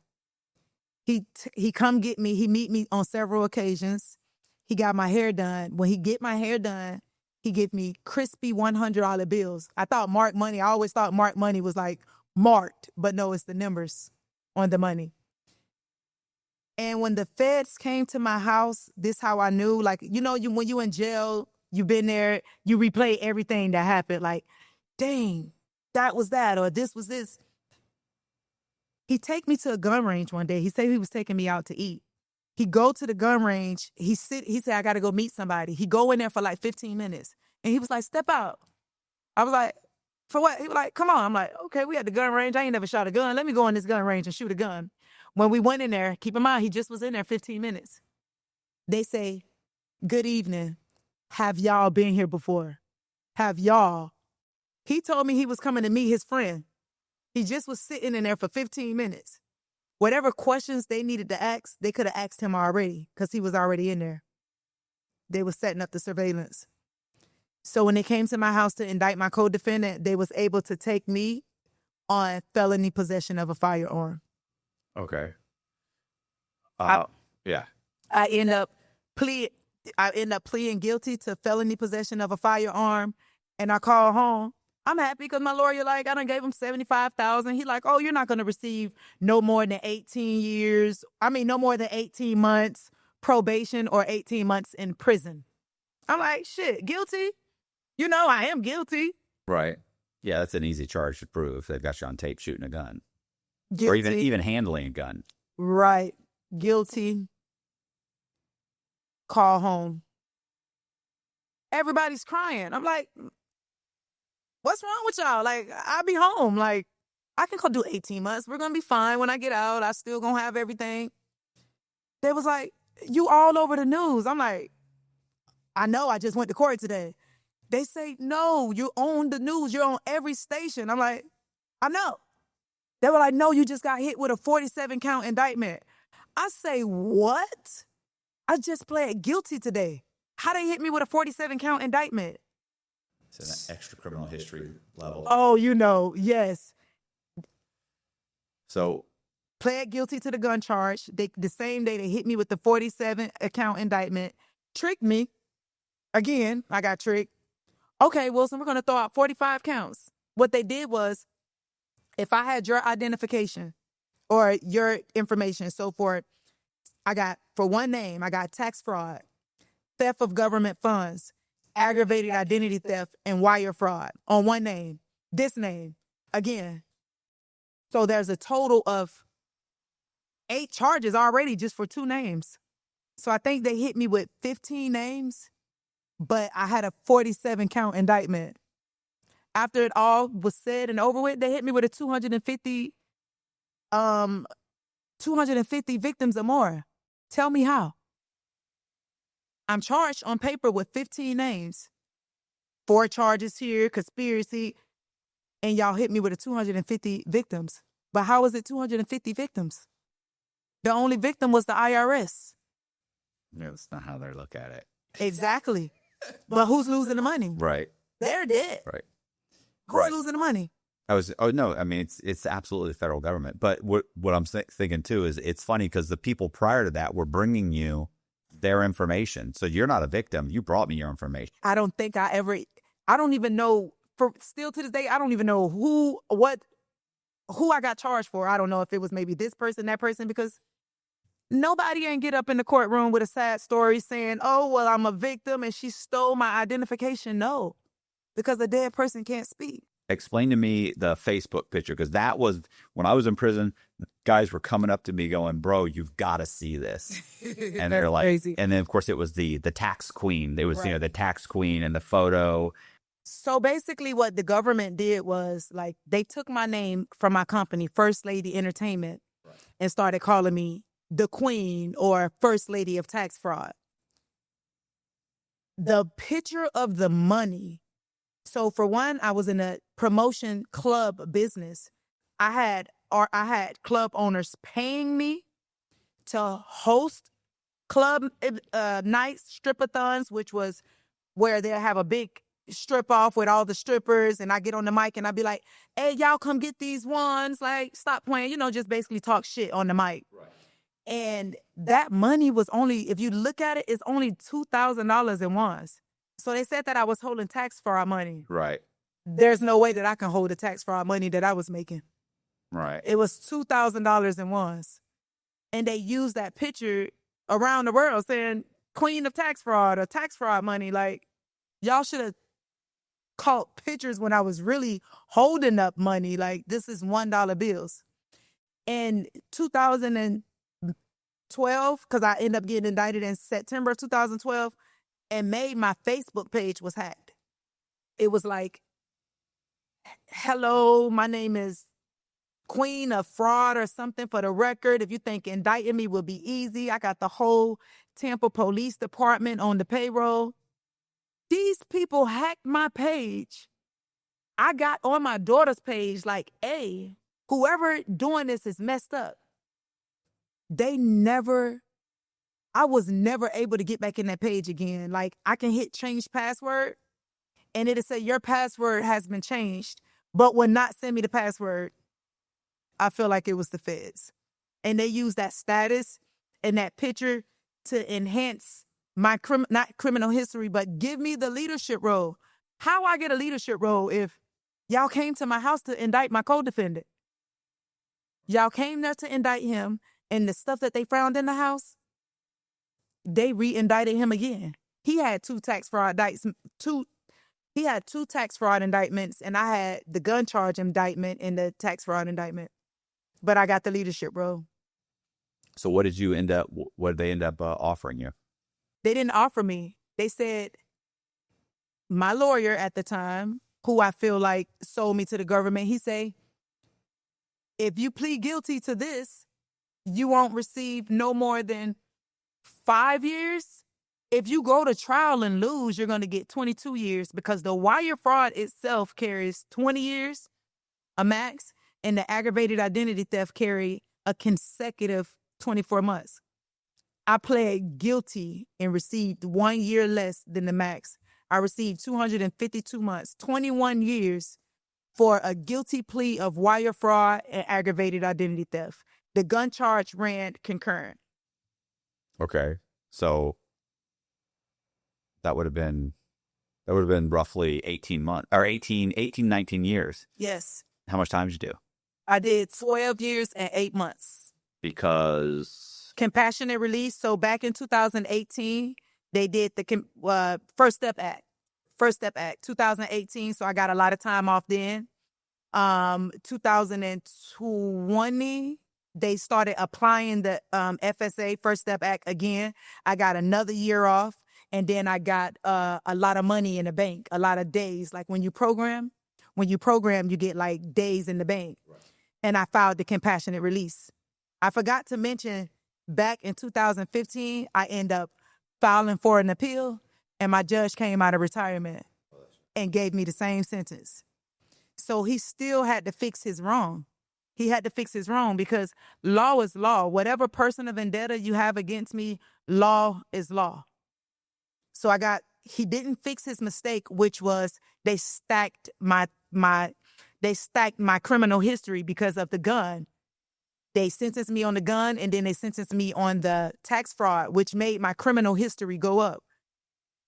He come get me. He meet me on several occasions. He got my hair done. When he get my hair done, he give me crispy $100 bills. I always thought marked money was like marked, but no, it's the numbers on the money. And when the feds came to my house, this how I knew, like, when you in jail, you been there, you replay everything that happened. Like, dang, that was that, or this was this. He take me to a gun range one day. He said he was taking me out to eat. He go to the gun range. He said, I got to go meet somebody. He go in there for like 15 minutes. And he was like, step out. I was like, for what? He was like, come on. I'm like, okay, we at the gun range. I ain't never shot a gun. Let me go in this gun range and shoot a gun. When we went in there, keep in mind, he just was in there 15 minutes. They say, good evening. Have y'all been here before? Have y'all? He told me he was coming to meet his friend. He just was sitting in there for 15 minutes. Whatever questions they needed to ask, they could have asked him already because he was already in there. They were setting up the surveillance. So when they came to my house to indict my co-defendant, they was able to take me on felony possession of a firearm. Okay. Yeah. I end up pleading guilty to felony possession of a firearm, and I call home. I'm happy because my lawyer, I done gave him $75,000. He like, oh, you're not going to receive no more than 18 months probation or 18 months in prison. I'm like, shit, guilty? I am guilty. Right. Yeah, that's an easy charge to prove. They've got you on tape shooting a gun. Guilty. Or even handling a gun. Right. Guilty. Call home. Everybody's crying. I'm like, what's wrong with y'all? I'll be home. I can go do 18 months. We're going to be fine when I get out. I still going to have everything. They was like, you all over the news. I'm like, I know. I just went to court today. They say, no, you're on the news. You're on every station. I'm like, I know. They were like, no, you just got hit with a 47-count indictment. I say, what? I just pled guilty today. How they hit me with a 47-count indictment? It's an extra criminal history level. Oh, yes. So, pled guilty to the gun charge. The same day they hit me with the 47-count indictment, tricked me. Again, I got tricked. Okay, Wilson, we're going to throw out 45 counts. What they did was, if I had your identification or your information, so for one name, I got tax fraud, theft of government funds, aggravated identity theft, and wire fraud on one name. This name, again. So there's a total of 8 charges already just for 2 names. So I think they hit me with 15 names, but I had a 47 count indictment. After it all was said and over with, they hit me with a 250 victims or more. Tell me how. I'm charged on paper with 15 names. 4 charges here, conspiracy, and y'all hit me with a 250 victims. But how is it 250 victims? The only victim was the IRS. No, that's not how they look at it. Exactly. But who's losing the money? Right. They're dead. Right. Who's losing the money? No, I mean, it's absolutely the federal government. But what I'm thinking too is it's funny because the people prior to that were bringing you their information. So you're not a victim. You brought me your information. I don't think I don't even know, still to this day, I don't even know who I got charged for. I don't know if it was maybe this person, that person, because nobody ain't get up in the courtroom with a sad story saying, oh, well, I'm a victim and she stole my identification. No, because a dead person can't speak. Explain to me the Facebook picture, because that was when I was in prison. Guys were coming up to me going, "Bro, you've got to see this," and they're like, crazy. And then of course it was the tax queen. There was the tax queen and the photo. So basically, what the government did was like they took my name from my company, First Lady Entertainment, and started calling me the Queen or First Lady of Tax Fraud. The picture of the money. So for one, I was in a promotion club business. I had club owners paying me to host club nights, stripathons, which was where they'll have a big strip off with all the strippers, and I get on the mic and I be like, hey, y'all come get these ones, like stop playing, just basically talk shit on the mic. Right. And that money was only, if you look at it, it's only $2,000 in ones. So they said that I was holding tax fraud money. Right. There's no way that I can hold the tax fraud money that I was making. Right. It was $2,000 in ones. And they used that picture around the world saying, Queen of Tax Fraud or tax fraud money. Like, y'all should have caught pictures when I was really holding up money. Like, this is $1 bills. In 2012, because I ended up getting indicted in September of 2012, and May, my Facebook page was hacked. It was like, hello, my name is Queen of Fraud or something for the record. If you think indicting me will be easy, I got the whole Tampa Police Department on the payroll. These people hacked my page. I got on my daughter's page like, hey, whoever doing this is messed up. I was never able to get back in that page again. Like, I can hit change password and it'll say your password has been changed, but will not send me the password. I feel like it was the feds. And they use that status and that picture to enhance my not criminal history, but give me the leadership role. How I get a leadership role if y'all came to my house to indict my co-defendant? Y'all came there to indict him, and the stuff that they found in the house, they re-indicted him again. He had two tax fraud indictments, and I had the gun charge indictment and the tax fraud indictment. But I got the leadership role. So what did they end up offering you? They didn't offer me. They said my lawyer at the time, who I feel like sold me to the government, he say, if you plead guilty to this, you won't receive no more than 5 years. If you go to trial and lose, you're going to get 22 years because the wire fraud itself carries 20 years, a max, and the aggravated identity theft carry a consecutive 24 months. I pled guilty and received 1 year less than the max. I received 252 months, 21 years for a guilty plea of wire fraud and aggravated identity theft. The gun charge ran concurrent. Okay. So that would have been roughly 18 months or 19 years. Yes. How much time did you do? I did 12 years and 8 months. Because compassionate release. So back in 2018, they did the First Step Act, 2018. So I got a lot of time off then. 2020, they started applying the FSA, First Step Act, again. I got another year off, and then I got a lot of money in the bank, a lot of days. Like when you program, you get like days in the bank. Right. And I filed the compassionate release. I forgot to mention, back in 2015, I ended up filing for an appeal, and my judge came out of retirement and gave me the same sentence. So he still had to fix his wrong. He had to fix his wrong because law is law. Whatever personal vendetta you have against me, law is law. So he didn't fix his mistake, which was they stacked my criminal history because of the gun. They sentenced me on the gun, and then they sentenced me on the tax fraud, which made my criminal history go up.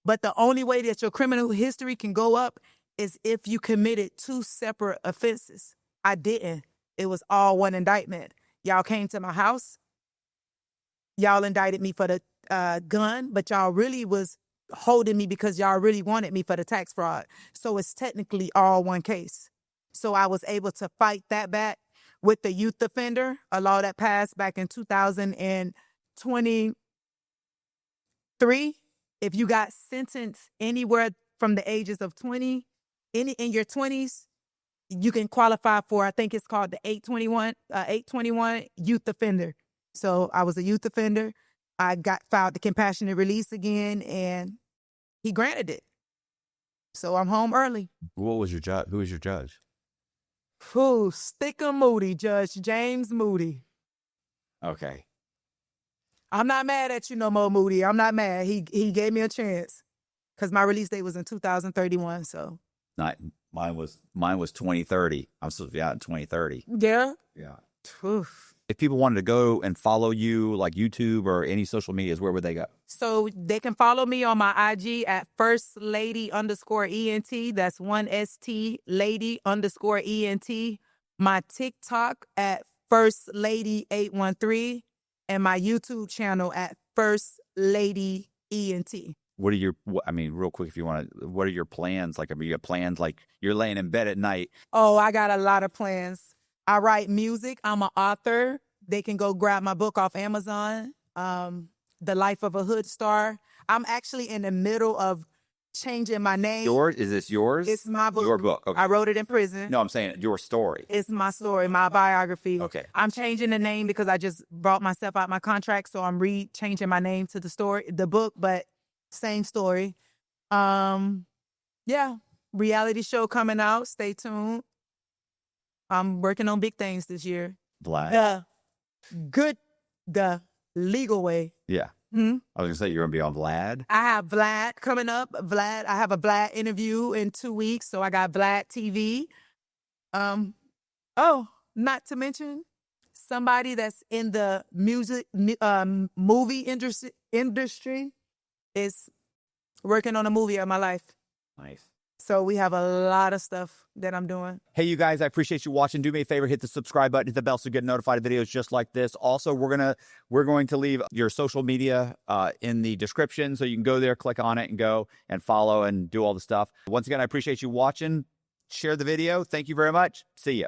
But the only way that your criminal history can go up is if you committed 2 separate offenses. I didn't. It was all one indictment. Y'all came to my house. Y'all indicted me for the gun, but y'all really was holding me because y'all really wanted me for the tax fraud. So it's technically all one case. So I was able to fight that back with the youth offender, a law that passed back in 2023. If you got sentenced anywhere from the ages of 20, in your 20s, you can qualify for, I think it's called the 821 youth offender. So I was a youth offender. I filed the compassionate release again, and he granted it. So I'm home early. What was your judge? Who was your judge? Stick 'em Moody, Judge James Moody. Okay. I'm not mad at you no more, Moody. I'm not mad. He gave me a chance because my release date was in 2031. So mine was 2030. I'm supposed to be out in 2030. Yeah. Yeah. Oof. If people wanted to go and follow you, like YouTube or any social medias, where would they go? So they can follow me on my IG at @FirstLady_ENT. That's 1ST Lady_ENT. My TikTok at FirstLady813, and my YouTube channel at FirstLadyENT. What are your, real quick, if you want to, what are your plans? Like, you got plans, like you're laying in bed at night? Oh, I got a lot of plans. I write music. I'm an author. They can go grab my book off Amazon, The Life of a Hood Star. I'm actually in the middle of changing my name. Yours? Is this yours? It's my book. Your book. Okay. I wrote it in prison. No, I'm saying your story. It's my story, my biography. Okay. I'm changing the name because I just brought myself out my contract, so I'm changing my name to the book, but same story. Yeah, reality show coming out. Stay tuned. I'm working on big things this year. Vlad? The legal way. Yeah. I was going to say, you're going to be on Vlad? I have Vlad coming up. I have a Vlad interview in 2 weeks, so I got Vlad TV. Not to mention somebody that's in the music, movie industry is working on a movie of my life. Nice. So we have a lot of stuff that I'm doing. Hey, you guys, I appreciate you watching. Do me a favor, hit the subscribe button, hit the bell so you get notified of videos just like this. Also, we're going to leave your social media in the description, so you can go there, click on it, and go and follow and do all the stuff. Once again, I appreciate you watching. Share the video. Thank you very much. See ya.